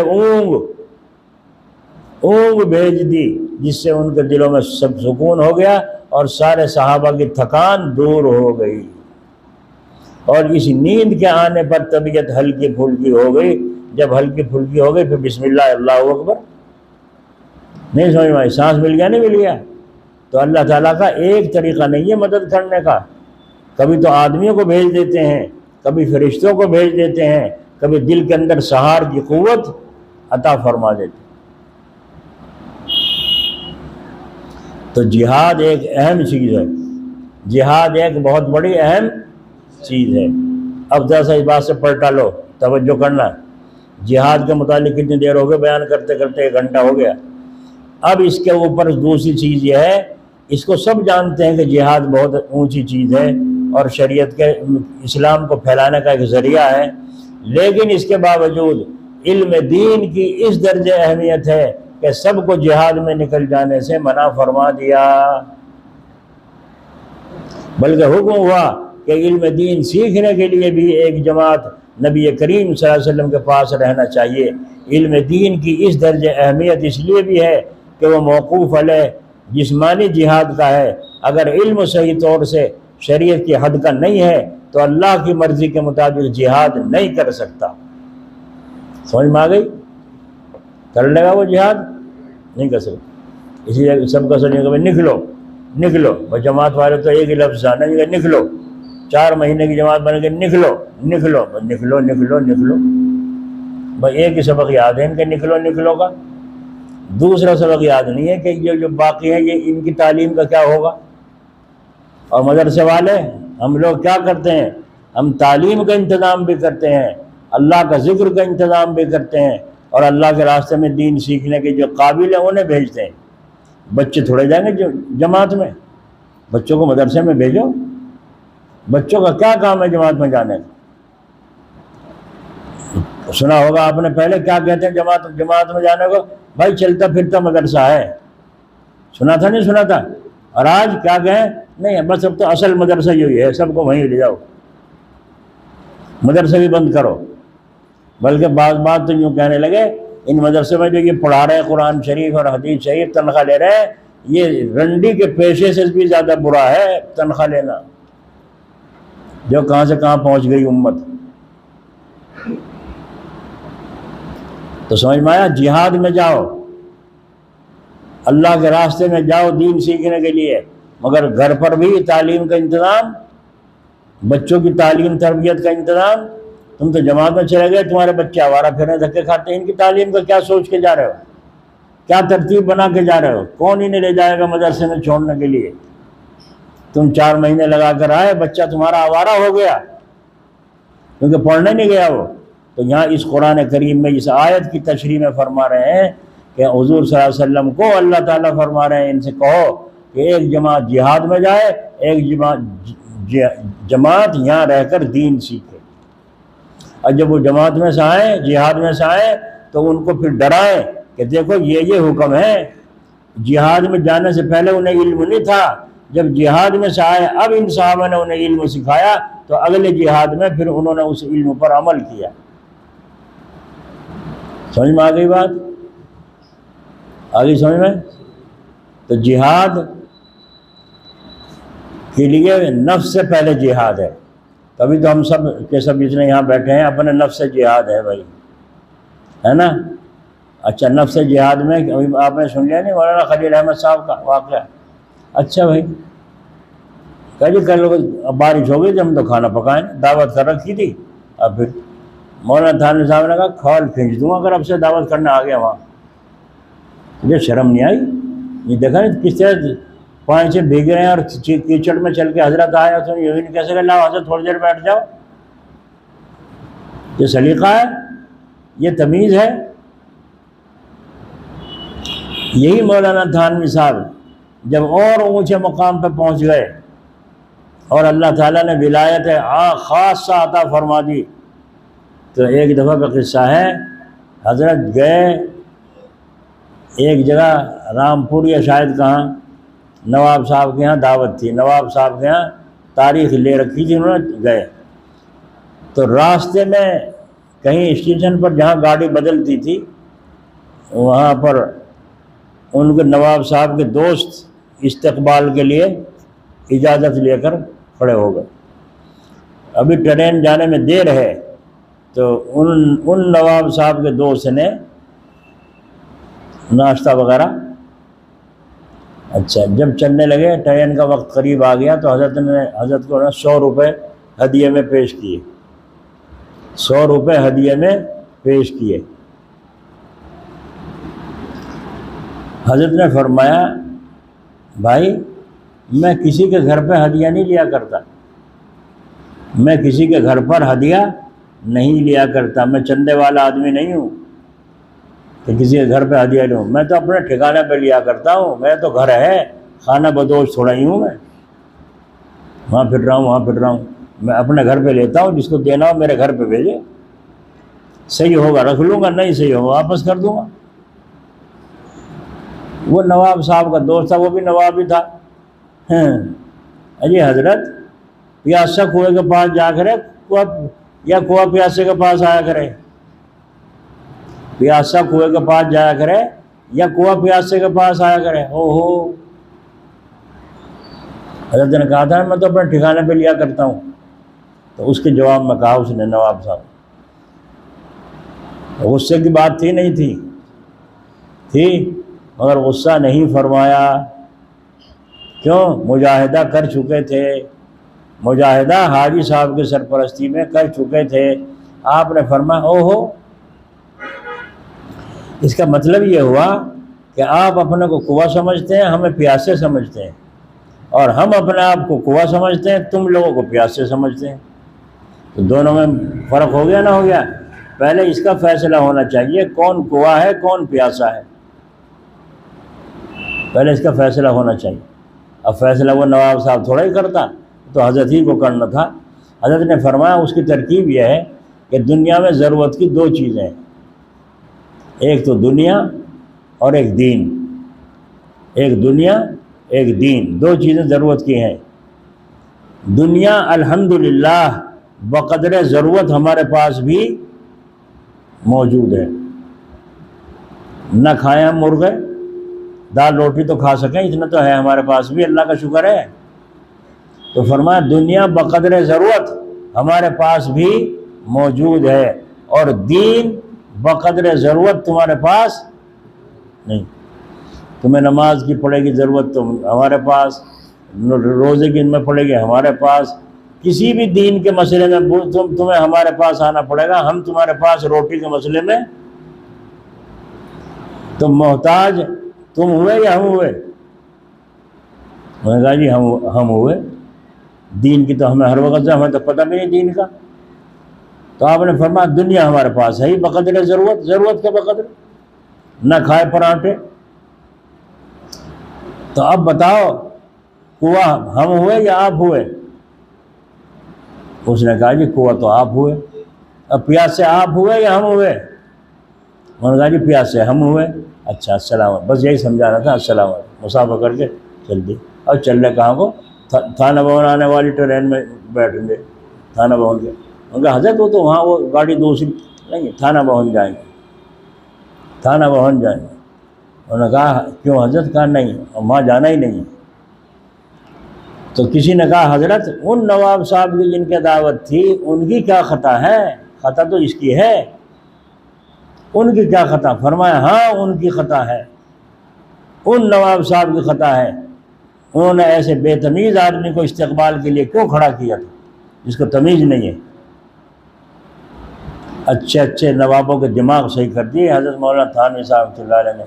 اونگ بھیج دی، جس سے ان کے دلوں میں سب سکون ہو گیا اور سارے صحابہ کی تھکان دور ہو گئی، اور اس نیند کے آنے پر طبیعت ہلکی پھلکی ہو گئی۔ جب ہلکی پھلکی ہو گئی پھر بسم اللہ اللہ اکبر، نہیں سمجھ میں آئی؟ سانس مل گیا، نہیں مل گیا؟ تو اللہ تعالیٰ کا ایک طریقہ نہیں ہے مدد کرنے کا، کبھی تو آدمیوں کو بھیج دیتے ہیں، کبھی فرشتوں کو بھیج دیتے ہیں، کبھی دل کے اندر سہار کی قوت عطا فرما دیتے ہیں۔ تو جہاد ایک اہم چیز ہے، جہاد ایک بہت بڑی اہم چیز ہے۔ اب ذرا سا اس بات سے پلٹا لو، توجہ کرنا۔ جہاد کے متعلق کتنی دیر ہو گئی بیان کرتے کرتے، 1 گھنٹہ ہو گیا۔ اب اس کے اوپر دوسری چیز یہ ہے، اس کو سب جانتے ہیں کہ جہاد بہت اونچی چیز ہے اور شریعت کے اسلام کو پھیلانے کا ایک ذریعہ ہے، لیکن اس کے باوجود علم دین کی اس درجے اہمیت ہے کہ سب کو جہاد میں نکل جانے سے منع فرما دیا، بلکہ حکم ہوا کہ علم دین سیکھنے کے لیے بھی ایک جماعت نبی کریم صلی اللہ علیہ وسلم کے پاس رہنا چاہیے۔ علم دین کی اس درجے اہمیت اس لیے بھی ہے کہ وہ موقوف علیہ جسمانی جہاد کا ہے۔ اگر علم صحیح طور سے شریعت کی حد کا نہیں ہے تو اللہ کی مرضی کے مطابق جہاد نہیں کر سکتا۔ سمجھ میں آ گئی؟ کر لے گا وہ جہاد؟ نہیں کر سکتا۔ اسی لیے سب کا سمجھے کہ نکلو نکلو، وہ جماعت والے تو ایک ہی لفظ آنا کہ نکلو، 4 مہینے کی جماعت بن کے نکلو نکلو، نکلو نکلو نکلو، بھائی ایک ہی سبق یاد ہے ان کے نکلو نکلو کا، دوسرا سبق یاد نہیں ہے کہ یہ جو باقی ہیں یہ ان کی تعلیم کا کیا ہوگا۔ اور مدرسے والے ہم لوگ کیا کرتے ہیں؟ ہم تعلیم کا انتظام بھی کرتے ہیں، اللہ کا ذکر کا انتظام بھی کرتے ہیں، اور اللہ کے راستے میں دین سیکھنے کے جو قابل ہیں انہیں بھیجتے ہیں۔ بچے تھوڑے جائیں گے جماعت میں، بچوں کو مدرسے میں بھیجو۔ بچوں کا کیا کام ہے جماعت میں جانے کا؟ سنا ہوگا آپ نے پہلے کیا کہتے ہیں جماعت میں جانے کو؟ بھائی چلتا پھرتا مدرسہ ہے، سنا تھا نہیں سنا تھا؟ اور آج کیا کہیں؟ نہیں بس اب تو اصل مدرسہ یہی ہے، سب کو وہیں لے جاؤ، مدرسے بھی بند کرو۔ بلکہ بعض بات تو یوں کہنے لگے ان مدرسے میں جو یہ پڑھا رہے ہیں قرآن شریف اور حدیث شریف، تنخواہ لے رہے ہیں، یہ رنڈی کے پیشے سے بھی زیادہ برا ہے تنخواہ لینا، جو کہاں سے کہاں پہنچ گئی امت۔ تو سمجھ میں آیا؟ جہاد میں جاؤ، اللہ کے راستے میں جاؤ دین سیکھنے کے لیے، مگر گھر پر بھی تعلیم کا انتظام، بچوں کی تعلیم تربیت کا انتظام۔ تم تو جماعت میں چلے گئے، تمہارے بچے آوارہ پھرنے دھکے کھاتے ہیں، ان کی تعلیم کا کیا سوچ کے جا رہے ہو؟ کیا ترتیب بنا کے جا رہے ہو؟ کون انہیں لے جائے گا مدرسے میں چھوڑنے کے لیے؟ تم 4 مہینے لگا کر آئے، بچہ تمہارا آوارہ ہو گیا کیونکہ پڑھنے نہیں گیا وہ۔ تو یہاں اس قرآن کریم میں اس آیت کی تشریح میں فرما رہے ہیں کہ حضور صلی اللہ علیہ وسلم کو اللہ تعالیٰ فرما رہے ہیں ان سے کہو کہ ایک جماعت جہاد میں جائے، ایک جماعت یہاں رہ کر دین سیکھے۔ اور جب وہ جماعت میں سے آئیں، جہاد میں سے آئیں، تو ان کو پھر ڈرائیں کہ دیکھو یہ حکم ہے۔ جہاد میں جانے سے پہلے انہیں علم نہیں تھا، جب جہاد میں سے آئے اب ان صحابہ نے انہیں علم سکھایا تو اگلے جہاد میں پھر انہوں نے اس علم پر عمل کیا۔ سمجھ میں آ گئی بات؟ آگئی سمجھ میں؟ تو جہاد کے لیے نفس سے پہلے جہاد ہے، تبھی تو ہم سب کے سب جتنے یہاں بیٹھے ہیں اپنے نفس سے جہاد ہے بھائی، ہے نا؟ اچھا نفس جہاد میں آپ نے سن لیا نہیں مولانا خلیل احمد صاحب کا واقعہ؟ اچھا بھائی کہ جی کل بارش ہو گئی تھی، ہم تو کھانا پکائیں، دعوت کر رکھی تھی، اب پھر مولانا تھانوی صاحب نے کہا کھول کھینچ دوں اگر اب سے دعوت کرنے آ گیا وہاں۔ مجھے شرم نہیں آئی؟ یہ دیکھا نہیں کس طرح پانی سے بھیگ رہے ہیں اور کیچڑ میں چل کے حضرت آیا تو یہ بھی نہیں کہہ سکے لاؤ حضرت تھوڑی دیر بیٹھ جاؤ۔ یہ سلیقہ ہے؟ یہ تمیز ہے؟ یہی مولانا تھانوی صاحب جب اور اونچے مقام پہ پہنچ گئے اور اللہ تعالیٰ نے ولایت خاصہ عطا فرما دی، تو ایک دفعہ کا قصہ ہے، حضرت گئے ایک جگہ رامپور یا شاید کہاں، نواب صاحب کے یہاں دعوت تھی، نواب صاحب کے یہاں تاریخ لے رکھی تھی، انہوں نے گئے تو راستے میں کہیں اسٹیشن پر جہاں گاڑی بدلتی تھی وہاں پر ان کے نواب صاحب کے دوست استقبال کے لیے اجازت لے کر کھڑے ہو گئے۔ ابھی ٹرین جانے میں دیر ہے تو ان نواب صاحب کے دوست نے ناشتہ وغیرہ، اچھا جب چلنے لگے ٹرین کا وقت قریب آ گیا تو حضرت کو 100 روپے ہدیے میں پیش کیے، 100 روپے ہدیے میں پیش کیے۔ حضرت نے فرمایا بھائی میں کسی کے گھر پہ ہدیہ نہیں لیا کرتا، میں کسی کے گھر پر ہدیہ نہیں لیا کرتا، میں چندے والا آدمی نہیں ہوں کہ کسی کے گھر پہ ہدیہ لوں، میں تو اپنے ٹھکانے پہ لیا کرتا ہوں، میں تو گھر ہے، خانہ بدوش تھوڑا ہی ہوں، میں وہاں پھر رہا ہوں وہاں پھر رہا ہوں، میں اپنے گھر پہ لیتا ہوں، جس کو دینا ہو میرے گھر پہ بھیجے، صحیح ہوگا رکھ لوں گا، نہیں صحیح ہوگا واپس کر دوں گا۔ وہ نواب صاحب کا دوست تھا، وہ بھی نواب ہی تھا، اجی حضرت پیاسا کنویں کے پاس جا کرے یا کنواں پیاسے کے پاس آیا کرے، پیاسا کنویں کے پاس جایا کرے یا کنواں پیاسے کے پاس آیا کرے، او ہو حضرت نے کہا تھا میں تو اپنے ٹھکانے پہ لیا کرتا ہوں. تو اس کے جواب میں کہا اس نے نواب صاحب، غصے کی بات تھی نہیں تھی مگر غصہ نہیں فرمایا. کیوں؟ مجاہدہ کر چکے تھے، مجاہدہ حاجی صاحب کی سرپرستی میں کر چکے تھے. آپ نے فرمایا اوہو، اس کا مطلب یہ ہوا کہ آپ اپنے کو کنواں سمجھتے ہیں، ہمیں پیاسے سمجھتے ہیں، اور ہم اپنے آپ کو کنواں سمجھتے ہیں، تم لوگوں کو پیاسے سمجھتے ہیں. تو دونوں میں فرق ہو گیا نہ ہو گیا؟ پہلے اس کا فیصلہ ہونا چاہیے کون کنواں ہے کون پیاسا ہے، پہلے اس کا فیصلہ ہونا چاہیے. اب فیصلہ وہ نواب صاحب تھوڑا ہی کرتا، تو حضرت ہی کو کرنا تھا. حضرت نے فرمایا اس کی ترکیب یہ ہے کہ دنیا میں ضرورت کی دو چیزیں ہیں، ایک تو دنیا اور ایک دین. ایک دنیا ایک دین، دو چیزیں ضرورت کی ہیں. دنیا الحمدللہ بقدر ضرورت ہمارے پاس بھی موجود ہے. نہ کھائیں ہم مرغے، دال روٹی تو کھا سکیں، اتنا تو ہے ہمارے پاس بھی، اللہ کا شکر ہے. تو فرمایا دنیا بقدر ضرورت ہمارے پاس بھی موجود ہے، اور دین بقدر ضرورت تمہارے پاس نہیں. تمہیں نماز کی پڑے گی ضرورت تو ہمارے پاس، روزے کی میں پڑے گی ہمارے پاس، کسی بھی دین کے مسئلے میں تمہیں ہمارے پاس آنا پڑے گا. ہم تمہارے پاس روٹی کے مسئلے میں تم محتاج تم ہوئے یا ہم ہوئے؟ میں نے کہا جی ہم ہوئے. دین کی تو ہمیں ہر وقت سے ہمیں تو پتہ بھی نہیں دین کا. تو آپ نے فرمایا دنیا ہمارے پاس ہے ہی بقدر ضرورت، ضرورت کے بقدر، نہ کھائے پراٹھے. تو اب بتاؤ کنواں ہم ہوئے یا آپ ہوئے؟ اس نے کہا جی کنواں تو آپ ہوئے. اب پیاسے آپ ہوئے یا ہم ہوئے؟ انہوں نے کہا جی پیاسے ہم ہوئے. اچھا السلام علیکم، بس یہی سمجھانا تھا. السلام علیکم، مسافہ کر کے چل دی. اور چل رہے کہاں کو؟ تھانہ بھون آنے والی ٹرین میں بیٹھیں گے، تھانہ بھون کے. ان کا حضرت وہ تو وہاں وہ گاڑی دوسری نہیں، تھانہ بھون جائیں گے، تھانہ بھون جائیں گے. انہوں نے کہا کیوں حضرت؟ کہا نہیں وہاں جانا ہی نہیں. تو کسی نے کہا حضرت ان نواب صاحب کی جن کی دعوت تھی ان کی کیا خطا ہے؟ خطا تو اس کی ہے، ان کی کیا خطا؟ فرمایا ہاں ان کی خطا ہے، ان نواب صاحب کی خطا ہے. انہوں نے ایسے بے تمیز آدمی کو استقبال کے لیے کیوں کھڑا کیا تھا جس کو تمیز نہیں ہے. اچھے نوابوں کے دماغ صحیح کر دیے حضرت مولانا تھانوی صاحب رحمۃ اللہ علیہ نے.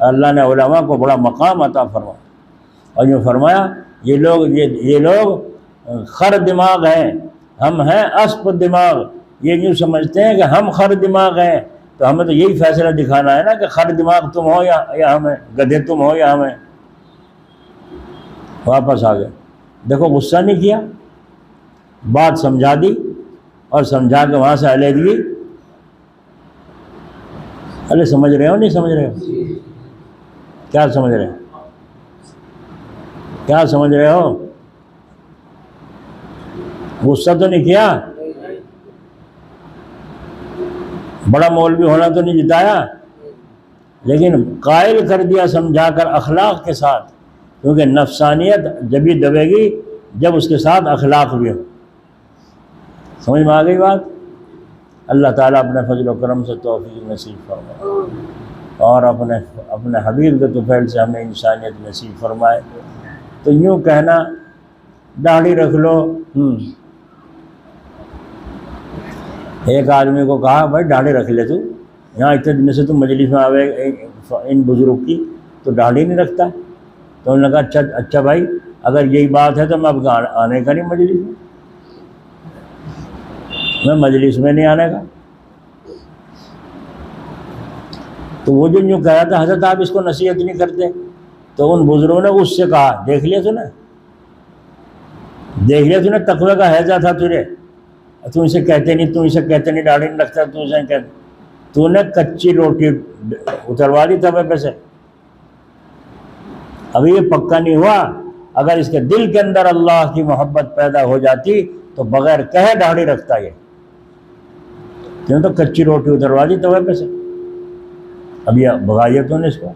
اللہ نے علماء کو بڑا مقام عطا فرمایا، اور یوں فرمایا یہ لوگ خر دماغ ہیں، ہم ہیں اسپ دماغ. یہ یوں سمجھتے ہیں کہ ہم خر دماغ ہیں، تو ہمیں تو یہی فیصلہ دکھانا ہے نا کہ خر دماغ تم ہو یا ہمیں، گدھے تم ہو یا ہمیں. واپس آ گئے. دیکھو غصہ نہیں کیا، بات سمجھا دی، اور سمجھا کے وہاں سے علیحدگی. ارے سمجھ رہے ہو نہیں سمجھ رہے ہو؟ کیا سمجھ رہے ہو؟ کیا سمجھ رہے ہو؟ غصہ تو نہیں کیا، بڑا مولوی ہونا تو نہیں جتایا، لیکن قائل کر دیا سمجھا کر اخلاق کے ساتھ. کیونکہ نفسانیت جبھی دبے گی جب اس کے ساتھ اخلاق بھی ہو. سمجھ میں آ گئی بات؟ اللہ تعالیٰ اپنے فضل و کرم سے توفیق نصیب فرمائے، اور اپنے حبیب کے طفیل سے ہمیں انسانیت نصیب فرمائے. تو یوں کہنا داڑھی رکھ لو. ایک آدمی کو کہا بھائی داڑھی رکھ لے تو، یہاں اتنے دن سے تم مجلس میں آوے ان بزرگ کی تو داڑھی نہیں رکھتا. تو انہوں نے کہا اچھا بھائی اگر یہی بات ہے تو میں اب آنے کا نہیں مجلس میں مجلس میں نہیں آنے کا. تو وہ جو یوں کہہ رہا تھا حضرت آپ اس کو نصیحت نہیں کرتے. تو ان بزرگوں نے اس سے کہا دیکھ لیا تو نے تقوی کا حیضہ تھا تجھے، تو اسے کہتے نہیں داڑھی نہیں رکھتا، تو نے کچی روٹی اتروا دی توے پہ سے. ابھی یہ پکا نہیں ہوا، اگر اس کے دل کے اندر اللہ کی محبت پیدا ہو جاتی تو بغیر کہے داڑھی رکھتا یہ. کیوں؟ تو کچی روٹی اتروا دی توے پہ سے. اب یہ بھگائیے تو نے اس کو.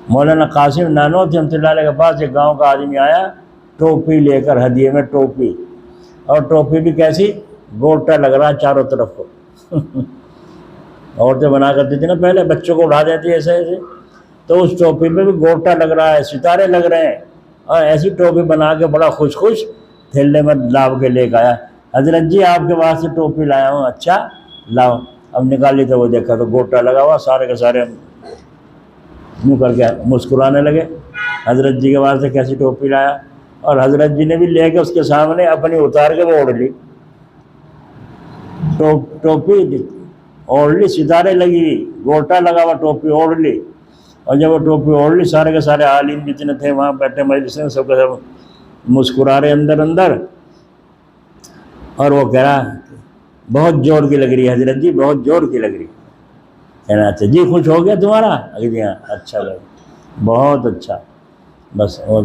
مولانا قاسم نانوتھی رحمۃ اللہ علیہ کے پاس ایک گاؤں کا آدمی آیا ٹوپی لے کر ہدیے میں ٹوپی، اور ٹوپی بھی کیسی، گوٹا لگ رہا چاروں طرف کو عورتیں بنا کرتی تھی نا پہلے، بچوں کو اڑا دیتی ایسے ایسے، تو اس ٹوپی میں بھی گوٹا لگ رہا ہے، ستارے لگ رہے ہیں، اور ایسی ٹوپی بنا کے بڑا خوش خوش تھیلے میں لاؤ کے لے کے آیا، حضرت جی آپ کے واسطے ٹوپی لایا ہوں، اچھا لاؤ، اب نکالی تو وہ دیکھا تو گوٹا لگا ہوا، سارے کے سارے منہ کر کے مسکرانے لگے، حضرت جی کے واسطے کیسی ٹوپی لایا، اور حضرت جی نے بھی لے کے اس کے سامنے اپنی اتار کے وہ اوڑھ لی، ٹوپی اوڑھ لی، ستارے لگی، گوٹا لگا ہوا، ٹوپی اوڑھ لی، اور جب وہ ٹوپی اوڑھ لی سارے کے سارے عالم جتنے تھے وہاں بیٹھے مجلس میں سب کے سب مسکرا رہے اندر اندر، اور وہ کہہ رہا بہت زور کی لگ رہی ہے حضرت جی، بہت زور کی لگ رہی ہے، کہنا اچھا جی خوش ہو گیا تمہارا، جی ہاں اچھا لگا، بہت اچھا، بس وہ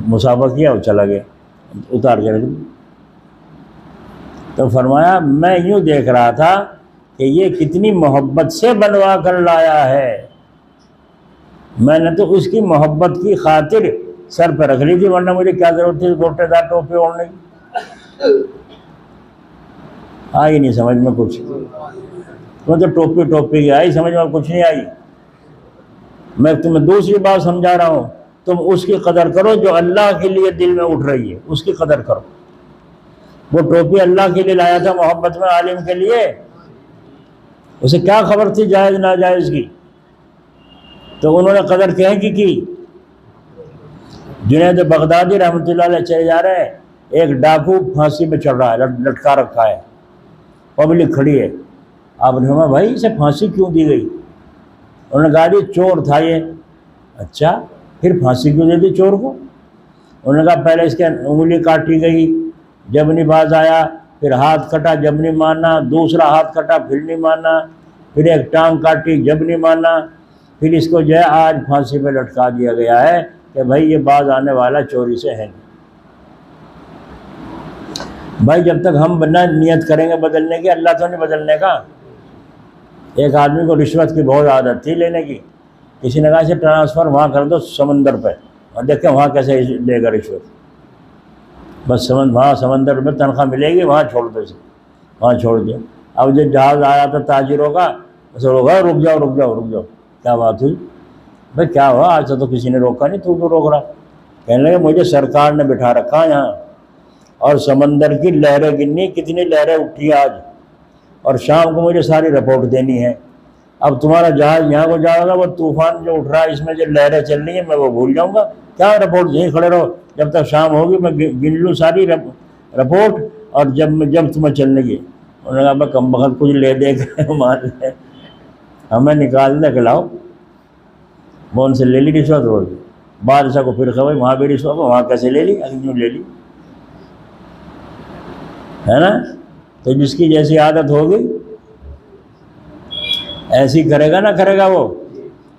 مسافہ کیا اور چلا گیا، اتار کے رکھ دی۔ تو فرمایا میں یوں دیکھ رہا تھا کہ یہ کتنی محبت سے بنوا کر لایا ہے، میں نے تو اس کی محبت کی خاطر سر پہ رکھ لی تھی، ورنہ مجھے کیا ضرورت تھی گوٹے دار ٹوپی اوڑھنے کی، آئی نہیں سمجھ میں کچھ، تو ٹوپی ٹوپی کی آئی سمجھ میں کچھ نہیں آئی۔ میں تمہیں دوسری بات سمجھا رہا ہوں، تم اس کی قدر کرو جو اللہ کے لیے دل میں اٹھ رہی ہے، اس کی قدر کرو۔ وہ ٹوپی اللہ کے لیے لایا تھا محبت میں عالم کے لیے، اسے کیا خبر تھی جائز ناجائز کی، تو انہوں نے قدر کہیں کی۔ جنید بغدادی رحمۃ اللہ علیہ چلے جا رہے ہیں، ایک ڈاکو پھانسی پہ چڑھ رہا ہے، لٹکا رکھا ہے، پبلک کھڑی ہے، آپ نے کہا بھائی اسے پھانسی کیوں دی گئی؟ انہوں نے کہا جی چور تھا یہ، اچھا پھر پھانسی کیوں دے دی چور کو؟ انہوں نے کہا پہلے اس کے انگلی کاٹی گئی، جب نہیں باز آیا، پھر ہاتھ کٹا جب نہیں مانا، دوسرا ہاتھ کٹا پھر نہیں مانا، پھر ایک ٹانگ کاٹی جب نہیں مانا، پھر اس کو جو ہے آج پھانسی پہ لٹکا دیا گیا ہے کہ بھائی یہ باز آنے والا چوری سے ہے نہیں۔ بھائی جب تک ہم بنا نیت کریں گے بدلنے کی، اللہ تو نہیں بدلنے کا۔ ایک آدمی کو رشوت کی بہت عادت تھی لینے کی، کسی نے کہا اسے ٹرانسفر وہاں کر دو سمندر پہ، اور دیکھیں وہاں کیسے لے گا رشوت، بس وہاں سمندر میں تنخواہ ملے گی، وہاں چھوڑ دو اسے، وہاں چھوڑ دیا۔ اب جو جہاز آیا تھا تاجروں کا، اسے روکا رک جاؤ رک جاؤ رک جاؤ، کیا بات ہوئی بھائی کیا ہوا؟ آج سے تو کسی نے روکا نہیں، تو کیوں روک رہا؟ کہنے لگے مجھے سرکار نے بٹھا رکھا یہاں، اور سمندر کی لہریں گننی، کتنی لہریں اٹھی آج، اور شام کو مجھے ساری رپورٹ دینی ہے۔ اب تمہارا جہاز یہاں کو جائے گا، وہ طوفان جو اٹھ رہا ہے اس میں جو لہریں چل رہی ہیں میں وہ بھول جاؤں گا، کیا رپورٹ؟ یہیں کھڑے رہو جب تک شام ہوگی، میں گن لوں ساری رپورٹ، اور جب تمہیں چلنے کی۔ انہوں نے کہا میں کم بخت کچھ لے دے کے مان لے، ہمیں نکال دے کھلاؤ، وہ ان سے لے لی رشوت، ہو گئی۔ بادشاہ کو پھر خبر وہاں بھی رشوت، وہاں کیسے لے لی، کیوں لے لی، ہے نا؟ تو جس کی جیسی عادت ہوگی ایسی کرے گا، نہ کرے گا وہ۔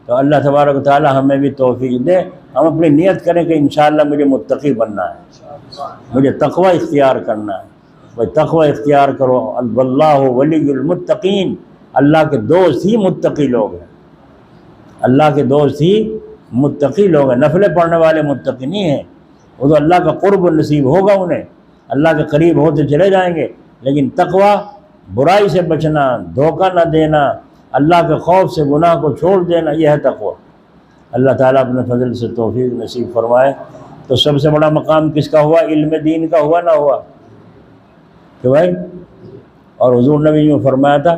تو اللہ تبارک و تعالی ہمیں بھی توفیق دے، ہم اپنی نیت کریں کہ انشاءاللہ مجھے متقی بننا ہے، مجھے تقوی اختیار کرنا ہے۔ بھائی تقوی اختیار کرو، واللہ ولی المتقین، اللہ کے دوست ہی متقی لوگ ہیں، اللہ کے دوست ہی متقی لوگ ہیں، نفلیں پڑھنے والے متقی نہیں ہیں، وہ تو اللہ کا قرب نصیب ہوگا انہیں، اللہ کے قریب ہوتے چلے جائیں گے، لیکن تقوی برائی سے بچنا، دھوکہ نہ دینا، اللہ کے خوف سے گناہ کو چھوڑ دینا، یہ ہے تقوی۔ اللہ تعالیٰ اپنے فضل سے توفیق نصیب فرمائے۔ تو سب سے بڑا مقام کس کا ہوا؟ علم دین کا ہوا، نہ ہوا کہ بھائی؟ اور حضور نے بھی یوں فرمایا تھا،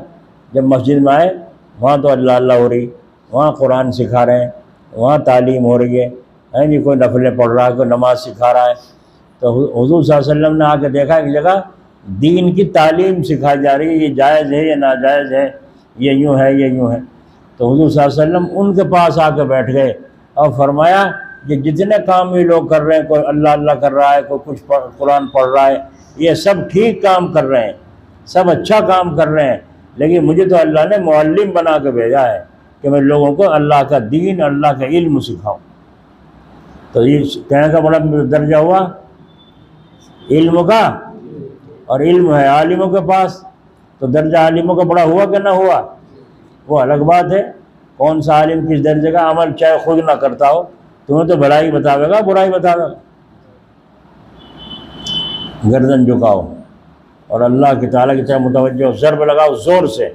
جب مسجد میں آئے وہاں تو اللہ اللہ ہو رہی، وہاں قرآن سکھا رہے ہیں، وہاں تعلیم ہو رہی ہے جی، کوئی نفلیں پڑھ رہا ہے، کوئی نماز سکھا رہا ہے، تو حضور صلی اللہ علیہ وسلم نے آ کے دیکھا ایک جگہ دین کی تعلیم سکھائی جا رہی ہے، یہ جائز ہے یہ ناجائز ہے، یہ یوں ہے یہ یوں ہے۔ تو حضور صلی اللہ علیہ وسلم ان کے پاس آ کے بیٹھ گئے اور فرمایا کہ جتنے کام یہ لوگ کر رہے ہیں، کوئی اللہ اللہ کر رہا ہے، کوئی کچھ قرآن پڑھ رہا ہے، یہ سب ٹھیک کام کر رہے ہیں، سب اچھا کام کر رہے ہیں، لیکن مجھے تو اللہ نے معلم بنا کے بھیجا ہے کہ میں لوگوں کو اللہ کا دین، اللہ کا علم سکھاؤں۔ تو یہ کہنے کا بڑا درجہ ہوا علم کا، اور علم ہے عالموں کے پاس، تو درجہ عالموں کا بڑا ہوا کہ نہ ہوا؟ وہ الگ بات ہے، کون سا عالم کس درجے کا، عمل چاہے خود نہ کرتا ہو، تمہیں تو بھلائی بتاوے گا برائی بتاوے گا، گردن جھکاؤ اور اللہ کی تعالیٰ کی طرف متوجہ ہو، ضرب لگاؤ زور سے،